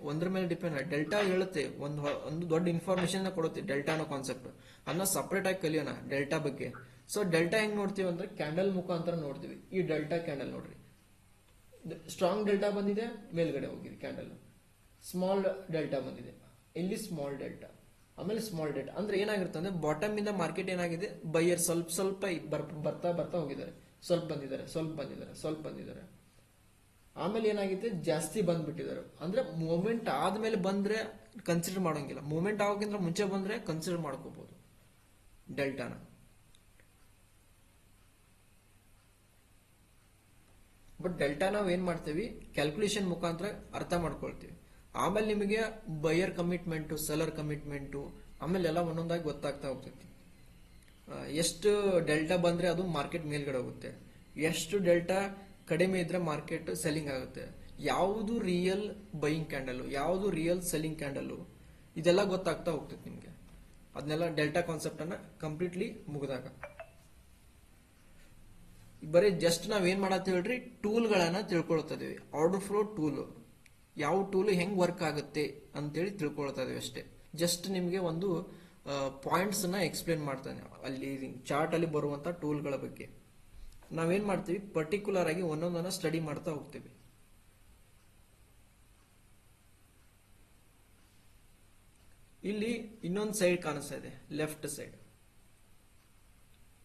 Speaker 1: ಒಂದ್ರ ಮೇಲೆ ಡಿಪೆಂಡ್. ಡೆಲ್ಟಾ ಹೇಳುತ್ತೆ, ಒಂದು ದೊಡ್ಡ ಇನ್ಫಾರ್ಮೇಶನ್ ಕೊಡುತ್ತೆ ಡೆಲ್ಟಾ ಅನ್ನೋ ಕಾನ್ಸೆಪ್ಟ್. ಅದನ್ನ ಸಪರೇಟ್ ಆಗಿ ಕಲಿಯೋಣ ಡೆಲ್ಟಾ ಬಗ್ಗೆ. ಸೊ ಡೆಲ್ಟಾ ಹೆಂಗ್ ನೋಡ್ತೀವಿ ಅಂದ್ರೆ ಕ್ಯಾಂಡಲ್ ಮುಖಾಂತರ ನೋಡ್ತೀವಿ. ಈ ಡೆಲ್ಟಾ ಕ್ಯಾಂಡಲ್ ನೋಡ್ರಿ, ಸ್ಟ್ರಾಂಗ್ ಡೆಲ್ಟಾ ಬಂದಿದೆ, ಮೇಲ್ಗಡೆ ಹೋಗಿದೆ ಕ್ಯಾಂಡಲ್. ಸ್ಮಾಲ್ ಡೆಲ್ಟಾ ಬಂದಿದೆ, ಇಲ್ಲಿ ಸ್ಮಾಲ್ ಡೆಲ್ಟಾ, ಆಮೇಲೆ ಸ್ಮಾಲ್ ಡೆಲ್ಟಾ. ಅಂದ್ರೆ ಏನಾಗಿರುತ್ತೆ ಅಂದ್ರೆ ಬಾಟಮ್ ಇಂದ ಮಾರ್ಕೆಟ್ ಏನಾಗಿದೆ, ಬೈಯರ್ ಸ್ವಲ್ಪ ಸ್ವಲ್ಪ ಬರ್ತಾ ಬರ್ತಾ ಹೋಗಿದ್ದಾರೆ, ಸ್ವಲ್ಪ ಬಂದಿದ್ದಾರೆ, ಸ್ವಲ್ಪ ಬಂದಿದ್ದಾರೆ, ಸ್ವಲ್ಪ ಬಂದಿದ್ದಾರೆ. ಆಮೇಲೆ ಏನಾಗಿದೆ, ಜಾಸ್ತಿ ಬಂದ್ಬಿಟ್ಟಿದ್ದಾರೆ. ಅಂದ್ರೆ ಮೂವ್ಮೆಂಟ್ ಆದ್ಮೇಲೆ ಬಂದ್ರೆ ಕನ್ಸಿಡರ್ ಮಾಡೋಂಗಿಲ್ಲ, ಮೂವ್ಮೆಂಟ್ ಆಗೋಕ್ಕಿಂತ ಮುಂಚೆ ಬಂದ್ರೆ ಕನ್ಸಿಡರ್ ಮಾಡ್ಕೋಬಹುದು ಡೆಲ್ಟಾನ. ಬಟ್ ಡೆಲ್ಟಾ ನಾವು ಏನ್ ಮಾಡ್ತೀವಿ, ಕ್ಯಾಲ್ಕುಲೇಷನ್ ಮುಖಾಂತರ ಅರ್ಥ ಮಾಡ್ಕೊಳ್ತೀವಿ. ಆಮೇಲೆ ನಿಮಗೆ ಬಯರ್ ಕಮಿಟ್ಮೆಂಟು, ಸೆಲರ್ ಕಮಿಟ್ಮೆಂಟು, ಆಮೇಲೆ ಎಲ್ಲ ಒಂದೊಂದಾಗಿ ಗೊತ್ತಾಗ್ತಾ ಹೋಗ್ತೈತಿ. ಎಷ್ಟು ಡೆಲ್ಟಾ ಬಂದ್ರೆ ಅದು ಮಾರ್ಕೆಟ್ ಮೇಲ್ಗಡೆ ಹೋಗುತ್ತೆ, ಎಷ್ಟು ಡೆಲ್ಟಾ ಕಡಿಮೆ ಇದ್ರೆ ಮಾರ್ಕೆಟ್ ಸೆಲ್ಲಿಂಗ್ ಆಗುತ್ತೆ, ಯಾವುದು ರಿಯಲ್ ಬೈಯಿಂಗ್ ಕ್ಯಾಂಡಲ್, ಯಾವುದು ರಿಯಲ್ ಸೆಲ್ಲಿಂಗ್ ಕ್ಯಾಂಡಲ್, ಇದೆಲ್ಲ ಗೊತ್ತಾಗ್ತಾ ಹೋಗ್ತೈತಿ ನಿಮಗೆ. ಅದನ್ನೆಲ್ಲ ಡೆಲ್ಟಾ ಕಾನ್ಸೆಪ್ಟ್ ಅನ್ನ ಕಂಪ್ಲೀಟ್ಲಿ ಮುಗಿದಾಗ ಬರೀ ಜಸ್ಟ್ ನಾವ್ ಏನ್ ಮಾಡತ್ ಹೇಳ್ರಿ, ಟೂಲ್ ಗಳನ್ನ ತಿಳ್ಕೊಳ್ತಾ ಇದೀವಿ. ಆರ್ಡರ್ ಫ್ಲೋ ಟೂಲ್, ಯಾವ ಟೂಲ್ ಹೆಂಗ್ ವರ್ಕ್ ಆಗುತ್ತೆ ಅಂತೇಳಿ ತಿಳ್ಕೊಳ್ತಾ ಇದೀವಿ ಅಷ್ಟೇ. ಜಸ್ಟ್ ನಿಮ್ಗೆ ಒಂದು ಪಾಯಿಂಟ್ಸ್ ನ ಎಕ್ಸ್ಪ್ಲೇನ್ ಮಾಡ್ತಾನೆ ಅಲ್ಲಿ ಚಾರ್ಟ್ ಅಲ್ಲಿ ಬರುವಂತ ಟೂಲ್ ಗಳ ಬಗ್ಗೆ. ನಾವೇನ್ ಮಾಡ್ತೀವಿ, ಪರ್ಟಿಕ್ಯುಲರ್ ಆಗಿ ಒಂದೊಂದನ್ನ ಸ್ಟಡಿ ಮಾಡ್ತಾ ಹೋಗ್ತೀವಿ. ಇಲ್ಲಿ ಇನ್ನೊಂದು ಸೈಡ್ ಕಾಣಿಸ್ತಾ ಇದೆ, ಲೆಫ್ಟ್ ಸೈಡ್.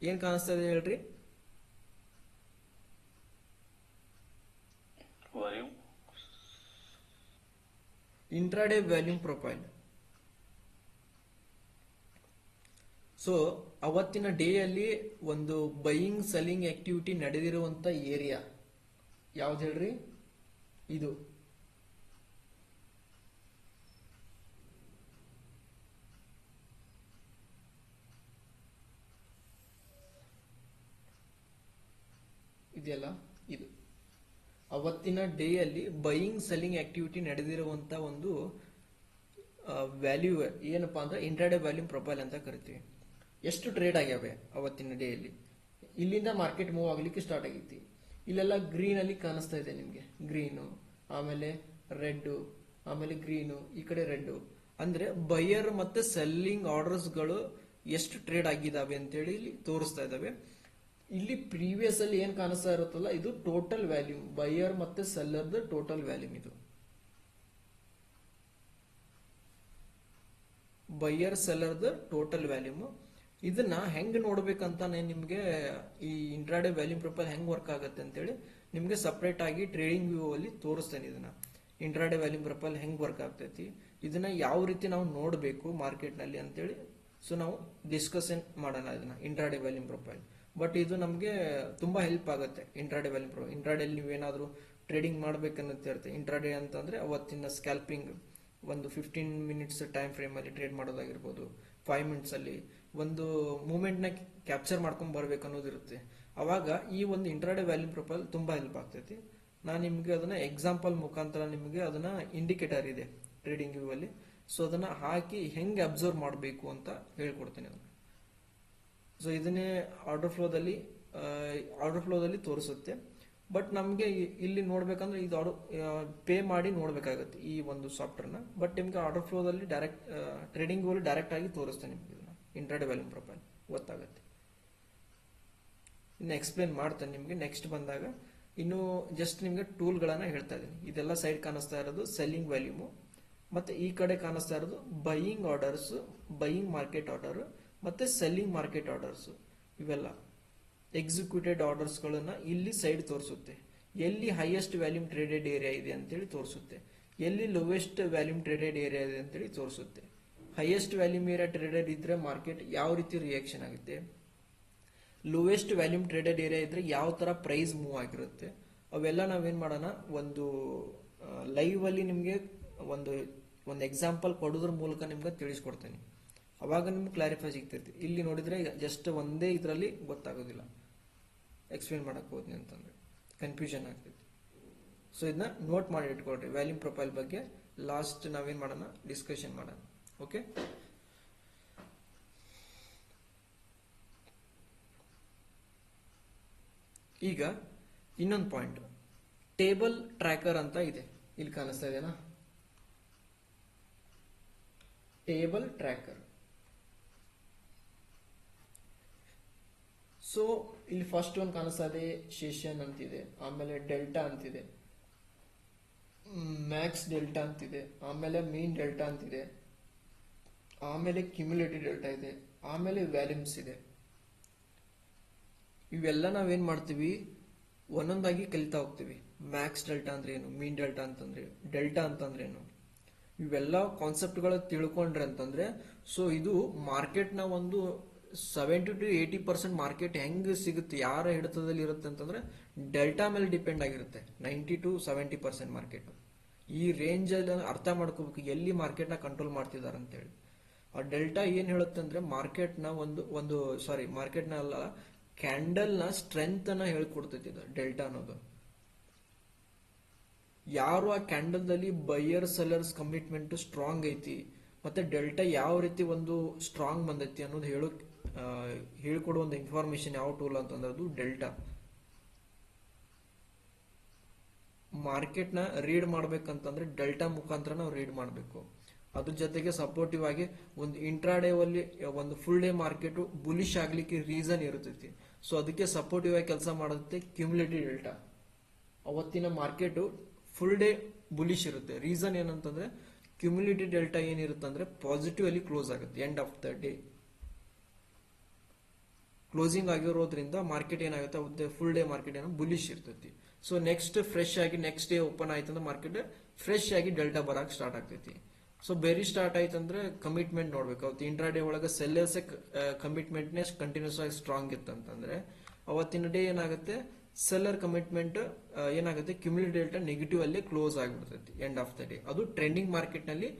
Speaker 1: ಏನ್ ಕಾಣಿಸ್ತಾ ಇದೆ ಹೇಳ್ರಿ, ಇಂಟ್ರಾಡೇ ವ್ಯಾಲ್ಯೂಮ್ ಪ್ರೊಫೈಲ್. ಸೊ ಅವತ್ತಿನ ಡೇ ಅಲ್ಲಿ ಒಂದು ಬೈಯಿಂಗ್ ಸೆಲ್ಲಿಂಗ್ ಆಕ್ಟಿವಿಟಿ ನಡೆದಿರುವಂತ ಏರಿಯಾ ಯಾವ್ದು ಹೇಳ್ರಿ, ಇದು. ಇದೆಯಲ್ಲ, ಇದು ಅವತ್ತಿನ ಡೇ ಅಲ್ಲಿ ಬೈಯಿಂಗ್ ಸೆಲ್ಲಿಂಗ್ ಆಕ್ಟಿವಿಟಿ ನಡೆದಿರುವಂತ ಒಂದು ವ್ಯಾಲ್ಯೂ ಏನಪ್ಪಾ ಅಂದ್ರೆ ಇಂಟ್ರಾಡೇ ವ್ಯಾಲ್ಯೂಮ್ ಪ್ರೊಫೈಲ್ ಅಂತ ಕರಿತೀವಿ. ಎಷ್ಟು ಟ್ರೇಡ್ ಆಗ್ಯಾವೆ ಅವತ್ತಿನ ಡೇ ಅಲ್ಲಿ, ಇಲ್ಲಿಂದ ಮಾರ್ಕೆಟ್ ಮೂವ್ ಆಗ್ಲಿಕ್ಕೆ ಸ್ಟಾರ್ಟ್ ಆಗೈತಿ. ಇಲ್ಲೆಲ್ಲ ಗ್ರೀನ್ ಅಲ್ಲಿ ಕಾಣಿಸ್ತಾ ಇದೆ ನಿಮ್ಗೆ, ಗ್ರೀನು, ಆಮೇಲೆ ರೆಡ್, ಆಮೇಲೆ ಗ್ರೀನು, ಈ ಕಡೆ ರೆಡ್. ಅಂದ್ರೆ ಬೈಯರ್ ಮತ್ತೆ ಸೆಲ್ಲಿಂಗ್ ಆರ್ಡರ್ಸ್ ಗಳು ಎಷ್ಟು ಟ್ರೇಡ್ ಆಗಿದಾವೆ ಅಂತೇಳಿ ಇಲ್ಲಿ ತೋರಿಸ್ತಾ ಇದಾವೆ. ಇಲ್ಲಿ ಪ್ರೀವಿಯಸ್ ಅಲ್ಲಿ ಏನ್ ಕಾಣಿಸ್ತಾ ಇರುತ್ತಲ್ಲ, ಇದು ಟೋಟಲ್ ವ್ಯಾಲ್ಯೂಮ್, ಬೈಯರ್ ಮತ್ತೆ ಸೆಲ್ಲರ್ದ ಟೋಟಲ್ ವ್ಯಾಲ್ಯೂಮ್. ಇದು ಬೈಯರ್ ಸೆಲ್ಲರ್ದ ಟೋಟಲ್ ವ್ಯಾಲ್ಯೂಮ್. ಇದನ್ನ ಹೆಂಗ್ ನೋಡ್ಬೇಕಂತ ನಿಮ್ಗೆ ಈ ಇಂಟ್ರಾಡೇ ವ್ಯಾಲ್ಯೂಮ್ ಪ್ರೊಫೈಲ್ ಹೆಂಗ್ ವರ್ಕ್ ಆಗುತ್ತೆ ಅಂತೇಳಿ ನಿಮ್ಗೆ ಸಪರೇಟ್ ಆಗಿ ಟ್ರೇಡಿಂಗ್ ವ್ಯೂ ಅಲ್ಲಿ ತೋರಿಸ್ತೇನೆ. ಇದನ್ನ ಇಂಟ್ರಾಡೇ ವ್ಯಾಲ್ಯೂಮ್ ಪ್ರೊಫೈಲ್ ಹೆಂಗ್ ವರ್ಕ್ ಆಗ್ತೈತಿ, ಇದನ್ನ ಯಾವ ರೀತಿ ನಾವು ನೋಡಬೇಕು ಮಾರ್ಕೆಟ್ ನಲ್ಲಿ ಅಂತೇಳಿ. ಸೊ ನಾವು ಡಿಸ್ಕಷನ್ ಮಾಡೋಣ ಇದನ್ನ ಇಂಟ್ರಾಡೇ ವ್ಯಾಲ್ಯೂಮ್ ಪ್ರೊಫೈಲ್. ಬಟ್ ಇದು ನಮಗೆ ತುಂಬಾ ಹೆಲ್ಪ್ ಆಗುತ್ತೆ ಇಂಟ್ರಾಡೇ ವ್ಯಾಲ್ಯೂಮ್ ಪ್ರೊಫೈಲ್. ಇಂಟ್ರಾಡೇ ಅಲ್ಲಿ ನೀವೇನಾದ್ರೂ ಟ್ರೇಡಿಂಗ್ ಮಾಡ್ಬೇಕನ್ನೋದು ಇರುತ್ತೆ. ಇಂಟ್ರಾಡೇ ಅಂತಂದ್ರೆ ಅವತ್ತಿನ ಸ್ಕ್ಯಾಲ್ಪಿಂಗ್ ಒಂದು 15 ಮಿನಿಟ್ಸ್ ಟೈಮ್ ಫ್ರೇಮ್ ಅಲ್ಲಿ ಟ್ರೇಡ್ ಮಾಡೋದಾಗಿರ್ಬೋದು, 5 ಮಿನಿಟ್ಸ್ ಅಲ್ಲಿ ಒಂದು ಮೂವ್ಮೆಂಟ್ ನ ಕ್ಯಾಪ್ಚರ್ ಮಾಡ್ಕೊಂಡ್ ಬರ್ಬೇಕು ಅನ್ನೋದಿರುತ್ತೆ. ಅವಾಗ ಈ ಒಂದು ಇಂಟ್ರಾಡೇ ವ್ಯಾಲ್ಯೂಮ್ ಪ್ರೊಫೈಲ್ ತುಂಬಾ ಹೆಲ್ಪ್ ಆಗ್ತೈತಿ. ನಾನು ನಿಮ್ಗೆ ಅದನ್ನ ಎಕ್ಸಾಂಪಲ್ ಮುಖಾಂತರ ನಿಮ್ಗೆ ಅದನ್ನ ಇಂಡಿಕೇಟರ್ ಇದೆ ಟ್ರೇಡಿಂಗ್ ವ್ಯೂ ಅಲ್ಲಿ, ಸೊ ಅದನ್ನ ಹಾಕಿ ಹೆಂಗೆ ಅಬ್ಸರ್ವ್ ಮಾಡಬೇಕು ಅಂತ ಹೇಳ್ಕೊಡ್ತೇನೆ ಅದನ್ನ. ಸೊ ಇದನ್ನೇ ಆರ್ಡರ್ ಫ್ಲೋದಲ್ಲಿ ತೋರಿಸುತ್ತೆ. ಬಟ್ ನಮ್ಗೆ ಇಲ್ಲಿ ನೋಡ್ಬೇಕಂದ್ರೆ ಇದು ಪೇ ಮಾಡಿ ನೋಡ್ಬೇಕಾಗತ್ತೆ ಈ ಒಂದು ಸಾಫ್ಟ್ವೇರ್ನ. ಬಟ್ ನಿಮ್ಗೆ ಆರ್ಡರ್ ಫ್ಲೋದಲ್ಲಿ ಡೈರೆಕ್ಟ್ ಟ್ರೇಡಿಂಗ್ ವ್ಯೂ ಡೈರೆಕ್ಟ್ ಆಗಿ ತೋರಿಸ್ತೇನೆ ನಿಮ್ಗೆ ಇದನ್ನ ಇಂಟ್ರಾಡೇ ವ್ಯಾಲ್ಯೂಮ್ ಪ್ರೊಫೈಲ್ ಗೊತ್ತಾಗುತ್ತೆ. ಇನ್ನು ಎಕ್ಸ್ಪ್ಲೇನ್ ಮಾಡ್ತೇನೆ ನಿಮ್ಗೆ ನೆಕ್ಸ್ಟ್ ಬಂದಾಗ. ಇನ್ನು ಜಸ್ಟ್ ನಿಮ್ಗೆ ಟೂಲ್ ಗಳನ್ನ ಹೇಳ್ತಾ ಇದ್ದೀನಿ. ಇದೆಲ್ಲ ಸೈಡ್ ಕಾಣಿಸ್ತಾ ಇರೋದು ಸೆಲ್ಲಿಂಗ್ ವ್ಯಾಲ್ಯೂಮು, ಮತ್ತೆ ಈ ಕಡೆ ಕಾಣಿಸ್ತಾ ಇರೋದು buying orders, buying market order ಮತ್ತೆ ಸೆಲ್ಲಿಂಗ್ ಮಾರ್ಕೆಟ್ ಆರ್ಡರ್ಸ್. ಇವೆಲ್ಲ ಎಕ್ಸಿಕ್ಯೂಟೆಡ್ ಆರ್ಡರ್ಸ್ ಗಳನ್ನ ಇಲ್ಲಿ ಸೈಡ್ ತೋರಿಸುತ್ತೆ. ಎಲ್ಲಿ ಹೈಯೆಸ್ಟ್ ವ್ಯಾಲ್ಯೂಮ್ ಟ್ರೇಡೆಡ್ ಏರಿಯಾ ಇದೆ ಅಂತೇಳಿ ತೋರಿಸುತ್ತೆ, ಎಲ್ಲಿ ಲೋವೆಸ್ಟ್ ವ್ಯಾಲ್ಯೂಮ್ ಟ್ರೇಡೆಡ್ ಏರಿಯಾ ಇದೆ ಅಂತೇಳಿ ತೋರಿಸುತ್ತೆ. ಹೈಯೆಸ್ಟ್ ವ್ಯಾಲ್ಯೂಮ್ ಏರಿಯಾ ಟ್ರೇಡೆಡ್ ಇದ್ರೆ ಮಾರ್ಕೆಟ್ ಯಾವ ರೀತಿ ರಿಯಾಕ್ಷನ್ ಆಗುತ್ತೆ, ಲೋವೆಸ್ಟ್ ವ್ಯಾಲ್ಯೂಮ್ ಟ್ರೇಡೆಡ್ ಏರಿಯಾ ಇದ್ರೆ ಯಾವ ತರ ಪ್ರೈಸ್ ಮೂವ್ ಆಗಿರುತ್ತೆ, ಅವೆಲ್ಲ ನಾವೇನ್ ಮಾಡೋಣ ಒಂದು ಲೈವ್ ಅಲ್ಲಿ ನಿಮ್ಗೆ ಒಂದು ಎಕ್ಸಾಂಪಲ್ ಕೊಡೋದ್ರ ಮೂಲಕ ನಿಮ್ಗೆ ತಿಳಿಸ್ಕೊಡ್ತೇನೆ. ಅವಾಗ ನಿಮ್ಗೆ ಕ್ಲಾರಿಫೈ ಸಿಗ್ತೈತಿ. ಇಲ್ಲಿ ನೋಡಿದ್ರೆ ಜಸ್ಟ್ ಒಂದೇ ಇದರಲ್ಲಿ ಗೊತ್ತಾಗೋದಿಲ್ಲ, ಎಕ್ಸ್ಪ್ಲೇನ್ ಮಾಡಕ್ ಹೋದ್ನಿ ಅಂತಂದ್ರೆ ಕನ್ಫ್ಯೂಷನ್ ಆಗ್ತೈತಿ. ಸೊ ಇದನ್ನ ನೋಟ್ ಮಾಡಿ ಇಟ್ಕೊಳ್ರಿ. ವ್ಯಾಲ್ಯೂಮ್ ಪ್ರೊಫೈಲ್ ಬಗ್ಗೆ ಲಾಸ್ಟ್ ನಾವೇನ್ ಮಾಡೋಣ, ಡಿಸ್ಕಷನ್ ಮಾಡೋಣ. ಓಕೆ, ಈಗ ಇನ್ನೊಂದು ಪಾಯಿಂಟ್, ಟೇಬಲ್ ಟ್ರ್ಯಾಕರ್ ಅಂತ ಇದೆ. ಇಲ್ಲಿ ಕಾಣಿಸ್ತಾ ಇದೆನಾ, ಟೇಬಲ್ ಟ್ರ್ಯಾಕರ್. ಸೊ ಇಲ್ಲಿ ಫಸ್ಟ್ ಒಂದು ಕಾಣಿಸ್ತಾ ಇದೆ ಶೇಷನ್ ಅಂತಿದೆ, ಆಮೇಲೆ ಡೆಲ್ಟಾ ಅಂತಿದೆ, ಮ್ಯಾಕ್ಸ್ ಡೆಲ್ಟಾ ಅಂತಿದೆ, ಆಮೇಲೆ ಮೀನ್ ಡೆಲ್ಟಾ ಅಂತಿದೆ, ಆಮೇಲೆ ಕ್ಯುಮ್ಯುಲೇಟಿವ್ ಡೆಲ್ಟಾ ಇದೆ, ಆಮೇಲೆ ವ್ಯಾಲ್ಯೂಮ್ಸ್ ಇದೆ. ಇವೆಲ್ಲ ನಾವೇನ್ ಮಾಡ್ತೀವಿ ಒಂದೊಂದಾಗಿ ಕಲಿತಾ ಹೋಗ್ತೀವಿ. ಮ್ಯಾಕ್ಸ್ ಡೆಲ್ಟಾ ಅಂದ್ರೆ ಏನು, ಮೀನ್ ಡೆಲ್ಟಾ ಅಂತಂದ್ರೆ ಡೆಲ್ಟಾ ಅಂತಂದ್ರೆ ಏನು, ಇವೆಲ್ಲ ಕಾನ್ಸೆಪ್ಟ್ಗಳು ತಿಳ್ಕೊಂಡ್ರೆ ಅಂತಂದ್ರೆ ಸೊ ಇದು ಮಾರ್ಕೆಟ್ನ ಒಂದು 70-80% ಮಾರ್ಕೆಟ್ ಹೆಂಗ್ ಸಿಗುತ್ತೆ, ಯಾರ ಹಿಡಿತದಲ್ಲಿ ಇರುತ್ತೆ ಅಂತಂದ್ರೆ ಡೆಲ್ಟಾ ಮೇಲೆ ಡಿಪೆಂಡ್ ಆಗಿರುತ್ತೆ. 90-70% ಮಾರ್ಕೆಟ್ ಈ ರೇಂಜ್ ಅಲ್ಲಿ ಅರ್ಥ ಮಾಡ್ಕೋಬೇಕು ಎಲ್ಲಿ ಮಾರ್ಕೆಟ್ನ ಕಂಟ್ರೋಲ್ ಮಾಡ್ತಿದ್ದಾರೆ ಅಂತೇಳಿ. ಆ ಡೆಲ್ಟಾ ಏನ್ ಹೇಳುತ್ತೆ ಅಂದ್ರೆ ಮಾರ್ಕೆಟ್ನ ಮಾರ್ಕೆಟ್ನ ಅಲ್ಲ, ಕ್ಯಾಂಡಲ್ ನ ಸ್ಟ್ರೆಂತ್ ಅನ್ನ ಹೇಳ್ಕೊಡ್ತೈತಿ ಇದು ಡೆಲ್ಟಾ ಅನ್ನೋದು. ಯಾರು ಆ ಕ್ಯಾಂಡಲ್ ದಲ್ಲಿ ಬೈಯರ್ ಸೆಲ್ಲರ್ಸ್ ಕಮಿಟ್ಮೆಂಟ್ ಸ್ಟ್ರಾಂಗ್ ಐತಿ ಮತ್ತೆ ಡೆಲ್ಟಾ ಯಾವ ರೀತಿ ಒಂದು ಸ್ಟ್ರಾಂಗ್ ಬಂದೈತಿ ಅನ್ನೋದು ಹೇಳ್ಕೊಡೋ ಒಂದು ಇನ್ಫಾರ್ಮೇಶನ್ ಯಾವ ಟೂಲ್ ಅಂತಂದ್ರೆ ಅದು ಡೆಲ್ಟಾ. ಮಾರ್ಕೆಟ್ ನ ರೀಡ್ ಮಾಡ್ಬೇಕಂತಂದ್ರೆ ಡೆಲ್ಟಾ ಮುಖಾಂತರ ನಾವು ರೀಡ್ ಮಾಡಬೇಕು. ಅದ್ರ ಜೊತೆಗೆ ಸಪೋರ್ಟಿವ್ ಆಗಿ ಒಂದು ಇಂಟ್ರಾಡೇ ಅಲ್ಲಿ ಒಂದು ಫುಲ್ ಡೇ ಮಾರ್ಕೆಟ್ ಬುಲಿಶ್ ಆಗ್ಲಿಕ್ಕೆ ರೀಸನ್ ಇರುತ್ತೈತಿ. ಸೊ ಅದಕ್ಕೆ ಸಪೋರ್ಟಿವ್ ಆಗಿ ಕೆಲಸ ಮಾಡುತ್ತೆ ಕ್ಯುಮ್ಯುಲೇಟಿವ್ ಡೆಲ್ಟಾ. ಅವತ್ತಿನ ಮಾರ್ಕೆಟ್ ಫುಲ್ ಡೇ ಬುಲಿಶ್ ಇರುತ್ತೆ. ರೀಸನ್ ಏನಂತಂದ್ರೆ ಕ್ಯುಮ್ಯುಲೇಟಿವ್ ಡೆಲ್ಟಾ ಏನಿರುತ್ತೆ ಅಂದ್ರೆ ಪಾಸಿಟಿವ್ ಅಲ್ಲಿ ಕ್ಲೋಸ್ ಆಗುತ್ತೆ. End of the day closing ಆಗಿರೋದ್ರಿಂದ ಮಾರ್ಕೆಟ್ ಏನಾಗುತ್ತೆ ಫುಲ್ ಡೇ ಮಾರ್ಕೆಟ್ ಏನೋ ಬುಲಿಶ್ ಇರ್ತೈತಿ. ಸೊ ನೆಕ್ಸ್ಟ್ ಫ್ರೆಶ್ ಆಗಿ ನೆಕ್ಸ್ಟ್ ಡೇ ಓಪನ್ ಆಯ್ತಂದ್ರೆ ಮಾರ್ಕೆಟ್ ಫ್ರೆಶ್ ಆಗಿ ಡೆಲ್ಟಾ ಬರಕ್ ಸ್ಟಾರ್ಟ್ ಆಗ್ತೈತಿ. ಸೊ ಬೆರಿ ಸ್ಟಾರ್ಟ್ ಆಯ್ತಂದ್ರೆ ಕಮಿಟ್ಮೆಂಟ್ ನೋಡ್ಬೇಕು. ಅವತ್ತು ಇಂಟ್ರಾಡೇ ಒಳಗೆ ಸೆಲ್ಲರ್ಸ್ ಕಮಿಟ್ಮೆಂಟ್ನೇ ಕಂಟಿನ್ಯೂಸ್ ಆಗಿ ಸ್ಟ್ರಾಂಗ್ ಇತ್ತಂತಂದ್ರೆ ಅವತ್ತಿನ ಡೇ ಏನಾಗುತ್ತೆ ಸೆಲ್ಲರ್ ಕಮಿಟ್ಮೆಂಟ್ ಏನಾಗುತ್ತೆ ಕ್ಯುಮ್ಯುಲೇಟಿವ್ ಡೆಲ್ಟಾ ನೆಗೆಟಿವ್ ಅಲ್ಲಿ ಕ್ಲೋಸ್ ಆಗಿಬಿಡ್ತೈತಿ ಎಂಡ್ ಆಫ್ ದ ಡೇ. ಅದು ಟ್ರೆಂಡಿಂಗ್ ಮಾರ್ಕೆಟ್ ನಲ್ಲಿ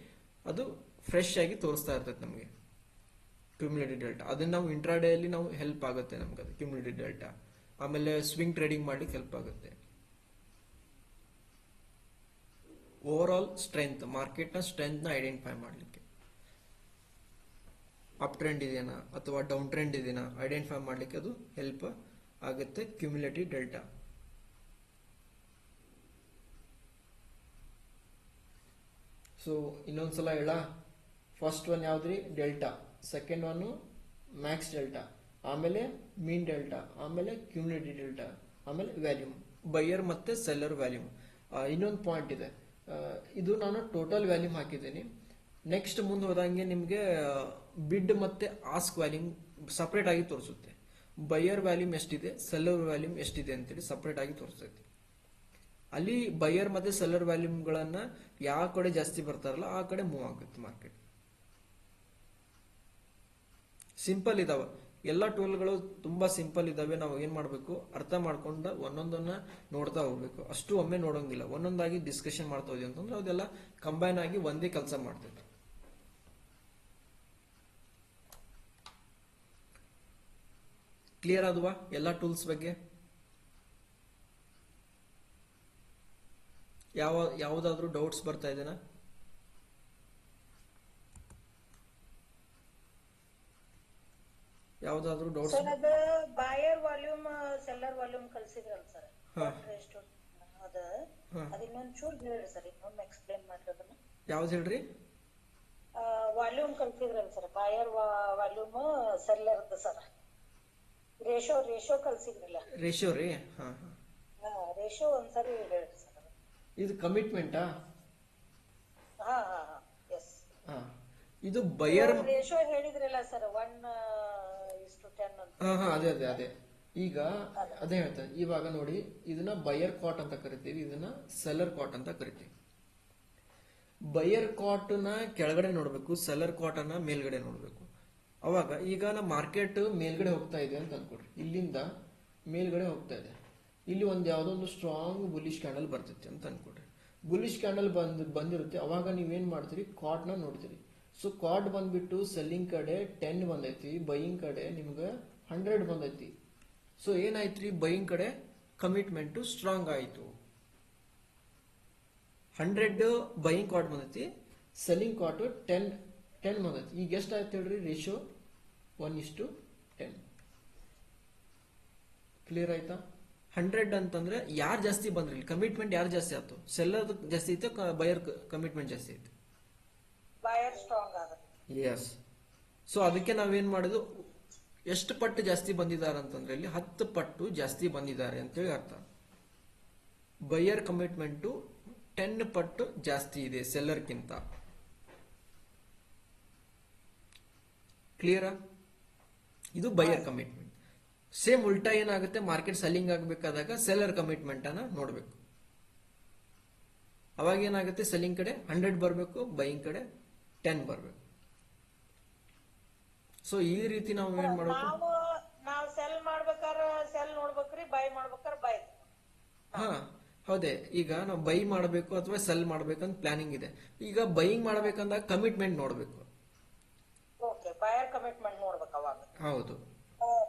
Speaker 1: ಅದು ಫ್ರೆಶ್ ಆಗಿ ತೋರಿಸ್ತಾ ಇರ್ತೈತಿ ನಮಗೆ ಕ್ಯುಮ್ಯುಲೇಟಿವ್ ಡೆಲ್ಟಾ. ಅದನ್ನ ನಾವು ಇಂಟ್ರಾಡೇ ಅಲ್ಲಿ ನಾವು ಹೆಲ್ಪ್ ಆಗುತ್ತೆ ನಮ್ಗೆ ಅದು ಕ್ಯುಮ್ಯುಲೇಟಿವ್ ಡೆಲ್ಟಾ. ಆಮೇಲೆ ಸ್ವಿಂಗ್ ಟ್ರೇಡಿಂಗ್ ಮಾಡ್ಲಿಕ್ಕೆ ಹೆಲ್ಪ್ ಆಗುತ್ತೆ. ಓವರ್ ಆಲ್ ಸ್ಟ್ರೆಂತ್ ಮಾರ್ಕೆಟ್ ನ ಸ್ಟ್ರೆಂತ್ ನ ಐಡೆಂಟಿಫೈ ಮಾಡ್ಲಿಕ್ಕೆ, ಅಪ್ ಟ್ರೆಂಡ್ ಇದೆನಾ ಅಥವಾ ಡೌನ್ ಟ್ರೆಂಡ್ ಇದೆನಾ ಐಡೆಂಟಿಫೈ ಮಾಡ್ಲಿಕ್ಕೆ ಅದು ಹೆಲ್ಪ್ ಆಗುತ್ತೆ ಕ್ಯುಮ್ಯುಲೇಟಿವ್ ಡೆಲ್ಟಾ. ಸೊ ಇನ್ನೊಂದ್ಸಲ ಹೇಳ, ಫಸ್ಟ್ ಒನ್ ಯಾವ್ದ್ರಿ delta, second one max delta, ಆಮೇಲೆ ಮೀನ್ ಡೆಲ್ಟಾ, ಆಮೇಲೆ ಕ್ಯುಮ್ಯುಲೇಟಿವ್ ಡೆಲ್ಟಾ, ಆಮೇಲೆ ವ್ಯಾಲ್ಯೂಮ್, ಬೈಯರ್ ಮತ್ತೆ ಸೆಲ್ಲರ್ ವ್ಯಾಲ್ಯೂಮ್. ಇನ್ನೊಂದು ಪಾಯಿಂಟ್ ಇದೆ, ಇದು ನಾನು ಟೋಟಲ್ ವ್ಯಾಲ್ಯೂಮ್ ಹಾಕಿದ್ದೀನಿ. ನೆಕ್ಸ್ಟ್ ಮುಂದೆ ಹೋದಂಗೆ ನಿಮಗೆ ಬಿಡ್ ಮತ್ತೆ ಆಸ್ಕ್ ವ್ಯಾಲ್ಯೂಮ್ ಸಪರೇಟ್ ಆಗಿ ತೋರಿಸುತ್ತೆ. ಬೈಯರ್ ವ್ಯಾಲ್ಯೂಮ್ ಎಷ್ಟಿದೆ, ಸೆಲ್ಲರ್ ವ್ಯಾಲ್ಯೂಮ್ ಎಷ್ಟಿದೆ ಅಂತೇಳಿ ಸಪರೇಟ್ ಆಗಿ ತೋರಿಸ್ತೈತಿ. ಅಲ್ಲಿ ಬೈಯರ್ ಮತ್ತೆ ಸೆಲ್ಲರ್ ವ್ಯಾಲ್ಯೂಮ್ಗಳನ್ನ ಯಾವ ಕಡೆ ಜಾಸ್ತಿ ಬರ್ತಾರಲ್ಲ ಆ ಕಡೆ ಮೂವ್ ಆಗುತ್ತೆ ಮಾರ್ಕೆಟ್. ಸಿಂಪಲ್ ಇದಾವೆ ಎಲ್ಲ ಟೂಲ್ಗಳು, ತುಂಬಾ ಸಿಂಪಲ್ ಇದಾವೆ. ನಾವು ಏನ್ ಮಾಡ್ಬೇಕು ಅರ್ಥ ಮಾಡ್ಕೊಂಡ ಒಂದೊಂದನ್ನ ನೋಡ್ತಾ ಹೋಗ್ಬೇಕು. ಅಷ್ಟು ಒಮ್ಮೆ ನೋಡೋಂಗಿಲ್ಲ, ಒಂದೊಂದಾಗಿ ಡಿಸ್ಕಷನ್ ಮಾಡ್ತಾ ಹೋದ್ವಿ ಅಂತಂದ್ರೆ ಅದೆಲ್ಲ ಕಂಬೈನ್ ಆಗಿ ಒಂದೇ ಕೆಲಸ ಮಾಡ್ತೈತೆ. ಕ್ಲಿಯರ್ ಆದ್ವಾ ಎಲ್ಲ ಟೂಲ್ಸ್ ಬಗ್ಗೆ? ಯಾವ್ದಾದ್ರು ಡೌಟ್ಸ್ ಬರ್ತಾ ಇದೆನಾ? ಯಾವ್ದಾದ್ರು ಡೌಟ್ಸ್?
Speaker 3: ಸರ್ ಅದ ಬಾಯರ್ ವಾಲ್ಯೂಮ್ ಸೆಲ್ಲರ್ ವಾಲ್ಯೂಮ್ ಕಳ್ಸಿದ್ರಲ್ಲ ಸರ್, ಅದ ಇನ್ನೊಂದ್ ಚೂರ್ ಹೇಳ್ರಿ ಸರ್, ಇನ್ನೊಮ್ಮೆ ಎಕ್ಸ್ಪ್ಲೇನ್ ಮಾಡ್ರಿ ಅದನ್ನ.
Speaker 1: ಯಾವ್ದು ಹೇಳ್ರಿ?
Speaker 3: ವಾಲ್ಯೂಮ್ ಕಳ್ಸಿದ್ರಲ್ಲ sir, buyer volume seller sir, ratio ಕಳ್ಸಿದ್ರಲ್ಲ.
Speaker 1: ರೇಷಿಯೋ ರೀ? ಹಾ
Speaker 3: ರೇಷೋ ಒಂದ್ಸರಿ ಹೇಳ್ರಿ ಸರ್.
Speaker 1: ಇದು ಕಮಿಟ್ಮೆಂಟಾ?
Speaker 3: ಹಾ ಎಸ್.
Speaker 1: ಇದು ಬೈಯರ್
Speaker 3: ರೇಷೋ ಹೇಳಿದ್ರಲ್ಲ ಸರ್ 1:10 ಅಂತ.
Speaker 1: ಅದೇ ಈಗ ಅದೇ ಹೇಳ್ತಾರೆ. ಇವಾಗ ನೋಡಿ, ಇದನ್ನ ಬೈಯರ್ ಕಾಟ್ ಅಂತ ಕರಿತೀವಿ, ಇದನ್ನ ಸೆಲ್ಲರ್ ಕಾಟ್ ಅಂತ ಕರಿತೀವಿ. ಬೈಯರ್ ಕಾಟ್ ನ ಕೆಳಗಡೆ ನೋಡ್ಬೇಕು, ಸೆಲ್ಲರ್ ಕಾಟ್ ಅನ್ನ ಮೇಲ್ಗಡೆ ನೋಡ್ಬೇಕು. ಅವಾಗ ಈಗ ನಮ್ಮ ಮಾರ್ಕೆಟ್ ಮೇಲ್ಗಡೆ ಹೋಗ್ತಾ ಇದೆ ಅಂತ ಅನ್ಕೊಡ್ರಿ, ಇಲ್ಲಿಂದ ಮೇಲ್ಗಡೆ ಹೋಗ್ತಾ ಇದೆ. ಇಲ್ಲಿ ಯಾವ್ದೋ ಒಂದು ಸ್ಟ್ರಾಂಗ್ ಬುಲಿಶ್ ಕ್ಯಾಂಡಲ್ ಬರ್ತೈತಿ ಅಂತ ಅನ್ಕೊಡ್ರಿ. ಬುಲಿಶ್ ಕ್ಯಾಂಡಲ್ ಬಂದಿರುತ್ತೆ. ಅವಾಗ ನೀವೇನ್ ಮಾಡ್ತೀರಿ, ಕಾಟ್ ನ ನೋಡ್ತೀರಿ. ಸೊ ಕಾಟ್ ಬಂದ್ಬಿಟ್ಟು ಸೆಲ್ಲಿಂಗ್ ಕಡೆ 10 ಬಂದೈತಿ, ಬೈಯಿಂಗ್ ಕಡೆ ನಿಮ್ಗೆ 100 ಬಂದೈತಿ. ಸೊ ಏನಾಯ್ತ್ರಿ, ಬೈಯಿಂಗ್ ಕಡೆ ಕಮಿಟ್ಮೆಂಟ್ ಸ್ಟ್ರಾಂಗ್ ಆಯ್ತು. 100 ಬೈಯಿಂಗ್ ಕಾಟ್ ಬಂದೈತಿ, ಸೆಲ್ಲಿಂಗ್ ಕಾಟ್ 10 ಬಂದೈತಿ. ಈಗ ಎಷ್ಟಾಯ್ತು ಹೇಳ್ರಿ ರೇಷಿಯೋ? 1:10. ಕ್ಲಿಯರ್ ಆಯ್ತಾ? 100 ಅಂತಂದ್ರೆ ಯಾರು ಜಾಸ್ತಿ ಬಂದ್ರಿ, ಕಮಿಟ್ಮೆಂಟ್ ಯಾರು ಜಾಸ್ತಿ ಆಯ್ತು? ಸೆಲ್ಲರ್ ಜಾಸ್ತಿ ಐತೆ, ಬೈಯರ್ ಕಮಿಟ್ಮೆಂಟ್ ಜಾಸ್ತಿ ಐತೆ?
Speaker 3: ಬಾಯರ್ ಸ್ಟ್ರಾಂಗ್ ಆಗುತ್ತೆ.
Speaker 1: ಎಸ್. ಸೊ ಅದಕ್ಕೆ ನಾವೇನ್ ಮಾಡೋದು, ಎಷ್ಟು ಪಟ್ಟು ಜಾಸ್ತಿ ಬಂದಿದ್ದಾರೆ ಅಂತಂದ್ರೆ ಇಲ್ಲಿ 10 ಪಟ್ಟು ಜಾಸ್ತಿ ಬಂದಿದ್ದಾರೆ ಅಂತೇಳಿ ಅರ್ಥ. ಬೈಯರ್ ಕಮಿಟ್ಮೆಂಟ್ 10 ಪಟ್ಟು ಜಾಸ್ತಿ ಇದೆ ಸೆಲ್ಲರ್ಗಿಂತ. ಕ್ಲಿಯರಾ? ಇದು ಬೈಯರ್ ಕಮಿಟ್ಮೆಂಟ್. ಸೇಮ್ ಉಲ್ಟಾ ಏನಾಗುತ್ತೆ, ಮಾರ್ಕೆಟ್ ಸೆಲ್ಲಿಂಗ್ ಆಗಬೇಕಾದಾಗ ಸೆಲ್ಲರ್ ಕಮಿಟ್ಮೆಂಟ್ ಅನ್ನ ನೋಡ್ಬೇಕು. ಅವಾಗ ಏನಾಗುತ್ತೆ, ಸೆಲ್ಲಿಂಗ್ ಕಡೆ 100 ಬರಬೇಕು, ಬೈಯಿಂಗ್ ಕಡೆ 10 ಬರಬೇಕು. ಸೊ ಈ ರೀತಿ ನಾವು ಏನ್ ಮಾಡಬೇಕು,
Speaker 3: ನಾವು ಸೆಲ್ ಮಾಡ್ಬೇಕಾದ್ರೆ ಸೆಲ್ ನೋಡ್ಬೇಕ್ರಿ, ಬೈ ಮಾಡ್ಬೇಕಾದ್ರೆ ಬೈ.
Speaker 1: ಹಾ ಹೌದೇ. ಈಗ ನಾವು ಬೈ ಮಾಡಬೇಕು ಅಥವಾ ಸೆಲ್ ಮಾಡ್ಬೇಕಂತ ಪ್ಲಾನಿಂಗ್ ಇದೆ. ಈಗ ಬೈಯಿಂಗ್ ಮಾಡ್ಬೇಕಂದಾಗ ಕಮಿಟ್ಮೆಂಟ್ ನೋಡ್ಬೇಕು.
Speaker 3: ಓಕೆ, ಬಯರ್ ಕಮಿಟ್ಮೆಂಟ್ ನೋಡ್ಬೇಕು ಅವಾಗ.
Speaker 1: ಹೌದು,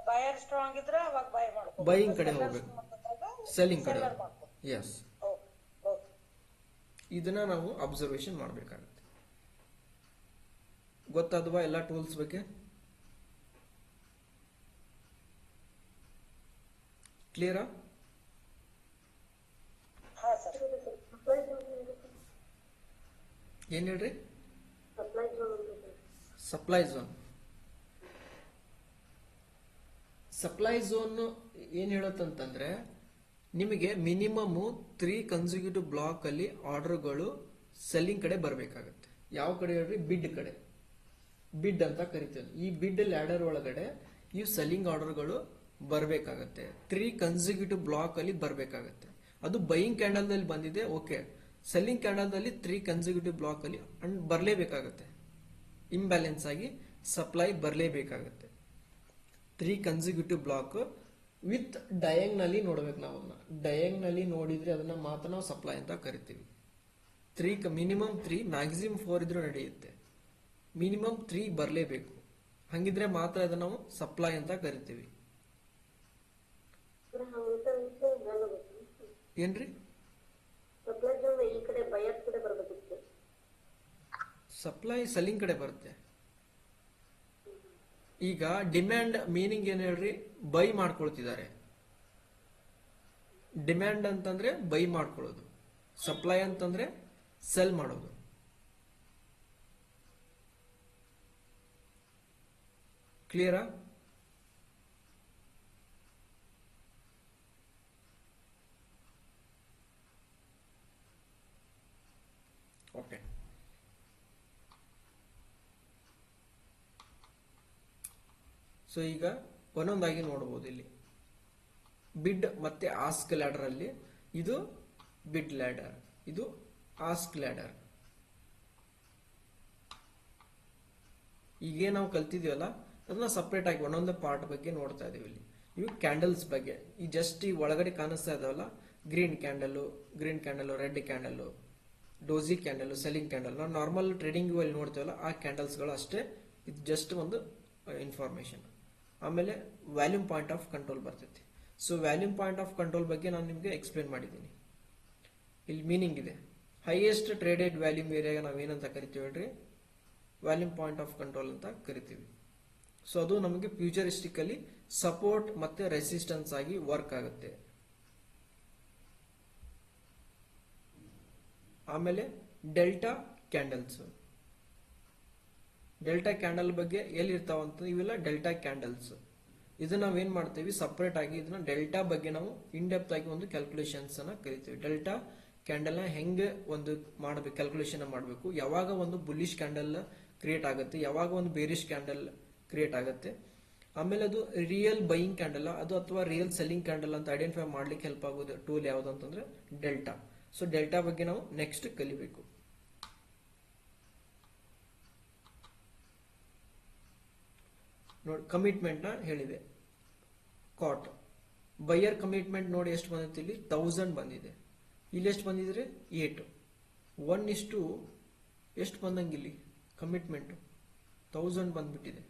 Speaker 3: ಬಯರ್ ಸ್ಟ್ರಾಂಗ್ ಇದ್ರೆ ಅವಾಗ ಬೈ ಮಾಡ್ಬೇಕು,
Speaker 1: ಬೈಯಿಂಗ್ ಕಡೆ ಹೋಗ್ಬೇಕು, ಸೆಲ್ಲಿಂಗ್ ಕಡೆ. ಎಸ್, ಇದನ್ನ ನಾವು ಅಬ್ಸರ್ವೇಷನ್ ಮಾಡ್ಬೇಕಾಗುತ್ತೆ. ಗೊತ್ತಾದ್ವಾ ಎಲ್ಲ ಟೂಲ್ಸ್ ಬಗ್ಗೆ? ಕ್ಲಿಯರಾ? ಏನ್ ಹೇಳ್ರಿ? Supply zone. ಸಪ್ಲೈ ಝೋನ್ ಏನ್ ಹೇಳುತ್ತಂತಂದ್ರೆ, ನಿಮಗೆ ಮಿನಿಮಮ್ 3 ಕನ್ಸಿಕ್ಯೂಟಿವ್ ಬ್ಲಾಕ್ ಅಲ್ಲಿ ಆರ್ಡರ್ಗಳು ಸೆಲ್ಲಿಂಗ್ ಕಡೆ ಬರಬೇಕಾಗುತ್ತೆ. ಯಾವ ಕಡೆ ಹೇಳ್ರಿ? ಬಿಡ್ ಕಡೆ. ಬಿಡ್ ಅಂತ ಕರಿತೀವಿ. ಈ ಬಿಡ್ ಲ್ಯಾಡರ್ ಒಳಗಡೆ ಈ ಸೆಲ್ಲಿಂಗ್ ಆರ್ಡರ್ಗಳು ಬರಬೇಕಾಗತ್ತೆ. 3 ಕನ್ಸಿಕ್ಯೂಟಿವ್ ಬ್ಲಾಕ್ ಅಲ್ಲಿ ಬರಬೇಕಾಗತ್ತೆ. ಅದು ಬೈಯಿಂಗ್ ಕ್ಯಾಂಡಲ್ ದಲ್ಲಿ ಬಂದಿದೆ, ಓಕೆ. ಸೆಲ್ಲಿಂಗ್ ಕ್ಯಾಂಡಲ್ ದಲ್ಲಿ 3 ಕನ್ಸಿಕ್ಯೂಟಿವ್ ಬ್ಲಾಕ್ ಅಲ್ಲಿ ಬರಲೇಬೇಕಾಗತ್ತೆ. ಇಂಬ್ಯಾಲೆನ್ಸ್ ಆಗಿ ಸಪ್ಲೈ ಬರಲೇಬೇಕಾಗತ್ತೆ. 3 ಕನ್ಸಿಕ್ಯೂಟಿವ್ ಬ್ಲಾಕ್ ವಿತ್ ಡಯಾಂಗ್ನಲ್ಲಿ ನೋಡ್ಬೇಕು. ನಾವು ಡಯಾಂಗ್ನಲ್ಲಿ ನೋಡಿದ್ರೆ ಅದನ್ನ ಮಾತ್ರ ನಾವು ಸಪ್ಲೈ ಅಂತ ಕರಿತೀವಿ. ಮಿನಿಮಮ್ 3, ಮ್ಯಾಕ್ಸಿಮಮ್ 4 ಇದ್ರೂ ನಡೆಯುತ್ತೆ. ಮಿನಿಮಮ್ 3 ಬರಲೇಬೇಕು. ಹಂಗಿದ್ರೆ ಮಾತ್ರ ಅದನ್ನ ನಾವು ಸಪ್ಲೈ ಅಂತ ಕರಿತೀವಿ. ಏನ್ರಿ? ಸಪ್ಲೈ ಸೆಲ್ಲಿಂಗ್ ಕಡೆ ಬರುತ್ತೆ. ಈಗ ಡಿಮ್ಯಾಂಡ್ ಮೀನಿಂಗ್ ಏನ್ ಹೇಳ್ರಿ? ಬೈ ಮಾಡ್ಕೊಳ್ತಿದ್ದಾರೆ. ಡಿಮ್ಯಾಂಡ್ ಅಂತಂದ್ರೆ ಬೈ ಮಾಡ್ಕೊಳ್ಳೋದು, ಸಪ್ಲೈ ಅಂತಂದ್ರೆ ಸೆಲ್ ಮಾಡೋದು. ಕ್ಲಿಯರಾ? ಓಕೆ. ಸೊ ಈಗ ಒಂದೊಂದಾಗಿ ನೋಡಬಹುದು. ಇಲ್ಲಿ ಬಿಡ್ ಮತ್ತೆ ಆಸ್ಕ್ ಲ್ಯಾಡರ್ ಅಲ್ಲಿ ಇದು ಬಿಡ್ ಲ್ಯಾಡರ್, ಇದು ಆಸ್ಕ್ ಲ್ಯಾಡರ್. ಈಗ ನಾವು ಕಲ್ತಿದೀವಲ್ಲ ಅದನ್ನ ಸಪರೇಟ್ ಆಗಿ ಒಂದೊಂದು ಪಾರ್ಟ್ ಬಗ್ಗೆ ನೋಡ್ತಾ ಇದೀವಿ. ಇಲ್ಲಿ ಇವು ಕ್ಯಾಂಡಲ್ಸ್ ಬಗ್ಗೆ. ಈ ಜಸ್ಟ್ ಈ ಒಳಗಡೆ ಕಾಣಿಸ್ತಾ ಇದಾವಲ್ಲ, green candle, red candle, doji candle, selling candle. ನಾವು ನಾರ್ಮಲ್ ಟ್ರೇಡಿಂಗ್ ಅಲ್ಲಿ ನೋಡ್ತೇವಲ್ಲ ಆ ಕ್ಯಾಂಡಲ್ಸ್ ಗಳು ಅಷ್ಟೇ. ಇದು ಜಸ್ಟ್ ಒಂದು ಇನ್ಫಾರ್ಮೇಶನ್. ಆಮೇಲೆ ವ್ಯಾಲ್ಯೂಮ್ ಪಾಯಿಂಟ್ ಆಫ್ ಕಂಟ್ರೋಲ್ ಬರ್ತೈತಿ. So volume point of control ಬಗ್ಗೆ ನಾನು ನಿಮಗೆ ಎಕ್ಸ್ಪ್ಲೇನ್ ಮಾಡಿದ್ದೀನಿ. ಇಲ್ಲಿ ಮೀನಿಂಗ್ ಇದೆ. ಹೈಯೆಸ್ಟ್ ಟ್ರೇಡೆಡ್ ವ್ಯಾಲ್ಯೂಮ್ ಏರಿಯಾ ನಾವೇನಂತ ಕರಿತೀವಿ ಹೇಳ್ರಿ? ವ್ಯಾಲ್ಯೂಮ್ ಪಾಯಿಂಟ್ ಆಫ್ ಕಂಟ್ರೋಲ್ ಅಂತ ಕರಿತೀವಿ. ಸೊ ಅದು ನಮಗೆ ಫ್ಯೂಚರಿಸ್ಟಿಕಲಿ ಸಪೋರ್ಟ್ ಮತ್ತೆ ರೆಸಿಸ್ಟೆನ್ಸ್ ಆಗಿ ವರ್ಕ್ ಆಗುತ್ತೆ. ಆಮೇಲೆ ಡೆಲ್ಟಾ ಕ್ಯಾಂಡಲ್ಸ್. ಡೆಲ್ಟಾ ಕ್ಯಾಂಡಲ್ ಬಗ್ಗೆ ಎಲ್ಲಿ ಇರ್ತಾವಂತ, ಇವೆಲ್ಲ ಡೆಲ್ಟಾ ಕ್ಯಾಂಡಲ್ಸ್. ಇದನ್ನ ನಾವೇನ್ ಮಾಡ್ತೀವಿ, ಸಪರೇಟ್ ಆಗಿ ಇದನ್ನ ಡೆಲ್ಟಾ ಬಗ್ಗೆ ನಾವು ಇನ್ ಡೆಪ್ತ್ ಆಗಿ ಒಂದು ಕ್ಯಾಲ್ಕುಲೇಷನ್ಸ್ ಅನ್ನ ಕರಿತೀವಿ. ಡೆಲ್ಟಾ ಕ್ಯಾಂಡಲ್ ನ ಹೆಂಗೆ ಒಂದು ಮಾಡಬೇಕು, ಕ್ಯಾಲ್ಕುಲೇಷನ್ ಮಾಡಬೇಕು, ಯಾವಾಗ ಒಂದು ಬುಲ್ಲಿಶ್ ಕ್ಯಾಂಡಲ್ ಕ್ರಿಯೇಟ್ ಆಗುತ್ತೆ, ಯಾವಾಗ ಒಂದು ಬೇರಿಶ್ ಕ್ಯಾಂಡಲ್ ಕ್ರಿಯೇಟ್ ಆಗುತ್ತೆ. ಆಮೇಲೆ ಅದು ರಿಯಲ್ ಬೈಯಿಂಗ್ ಕ್ಯಾಂಡಲ್ ಅದು ಅಥವಾ ರಿಯಲ್ ಸೆಲ್ಲಿಂಗ್ ಕ್ಯಾಂಡಲ್ ಅಂತ ಐಡೆಂಟಿಫೈ ಮಾಡ್ಲಿಕ್ಕೆ ಹೆಲ್ಪ್ ಆಗೋದು ಟೂಲ್ ಯಾವ್ದು ಅಂತಂದ್ರೆ ಡೆಲ್ಟಾ. ಸೊ ಡೆಲ್ಟಾ ಬಗ್ಗೆ ನಾವು ನೆಕ್ಸ್ಟ್ ಕಲಿಬೇಕು. ನೋಡಿ, ಕಮಿಟ್ಮೆಂಟ್ ನ ಹೇಳಿದೆ. ಕಾಟ್ ಬೈಯರ್ ಕಮಿಟ್ಮೆಂಟ್ ನೋಡಿ ಎಷ್ಟು ಬಂದಿತ್ತು, ಇಲ್ಲಿ 1000 ಬಂದಿದೆ. ಇಲ್ಲಿ ಎಷ್ಟು ಬಂದಿದ್ರೆ 8. 1:, ಎಷ್ಟು ಬಂದಂಗೆ ಇಲ್ಲಿ ಕಮಿಟ್ಮೆಂಟ್ 1000 ಬಂದ್ಬಿಟ್ಟಿದೆ.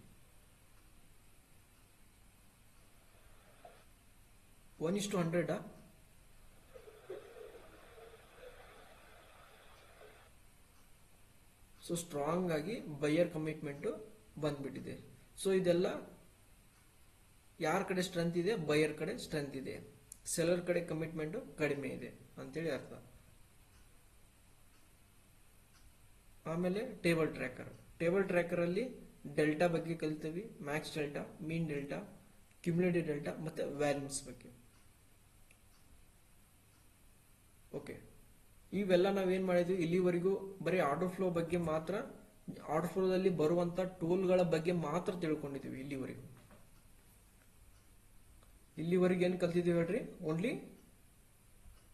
Speaker 1: 1:100. ಸೊ ಸ್ಟ್ರಾಂಗ್ ಆಗಿ ಬೈಯರ್ ಕಮಿಟ್ಮೆಂಟ್ ಬಂದ್ಬಿಟ್ಟಿದೆ. ಸೊ ಇದೆಲ್ಲ ಯಾರ ಕಡೆ ಸ್ಟ್ರೆಂತ್ ಇದೆ? ಬೈಯರ್ ಕಡೆ ಸ್ಟ್ರೆಂತ್ ಇದೆ. ಸೆಲ್ಲರ್ ಕಡೆ ಕಮಿಟ್ಮೆಂಟ್ ಕಡಿಮೆ ಇದೆ ಅಂತೇಳಿ ಅರ್ಥ. ಆಮೇಲೆ ಟೇಬಲ್ ಟ್ರ್ಯಾಕರ್ ಅಲ್ಲಿ ಡೆಲ್ಟಾ ಬಗ್ಗೆ ಕಲಿತೀವಿ, ಮ್ಯಾಕ್ಸ್ ಡೆಲ್ಟಾ, ಮೀನ್ ಡೆಲ್ಟಾ, ಕ್ಯುಮುಲೇಟಿವ್ ಡೆಲ್ಟಾ ಮತ್ತೆ ವ್ಯಾಲ್ಯೂಮ್ಸ್ ಬಗ್ಗೆ. ಓಕೆ, ಇವೆಲ್ಲ ನಾವೇನ್ ಮಾಡಿದ್ವಿ ಇಲ್ಲಿವರೆಗೂ ಬರೀ ಆರ್ಡರ್ ಫ್ಲೋ ಬಗ್ಗೆ ಮಾತ್ರ, ಆರ್ಡರ್ ಫ್ಲೋದಲ್ಲಿ ಬರುವಂತ ಟೂಲ್ಗಳ ಬಗ್ಗೆ ಮಾತ್ರ ತಿಳ್ಕೊಂಡಿದ್ವಿ ಇಲ್ಲಿವರೆಗೂ. ಇಲ್ಲಿವರೆಗೆ ಏನ್ ಕಲ್ತಿದೀವಿ ಹೇಳ್ರಿ, ಓನ್ಲಿ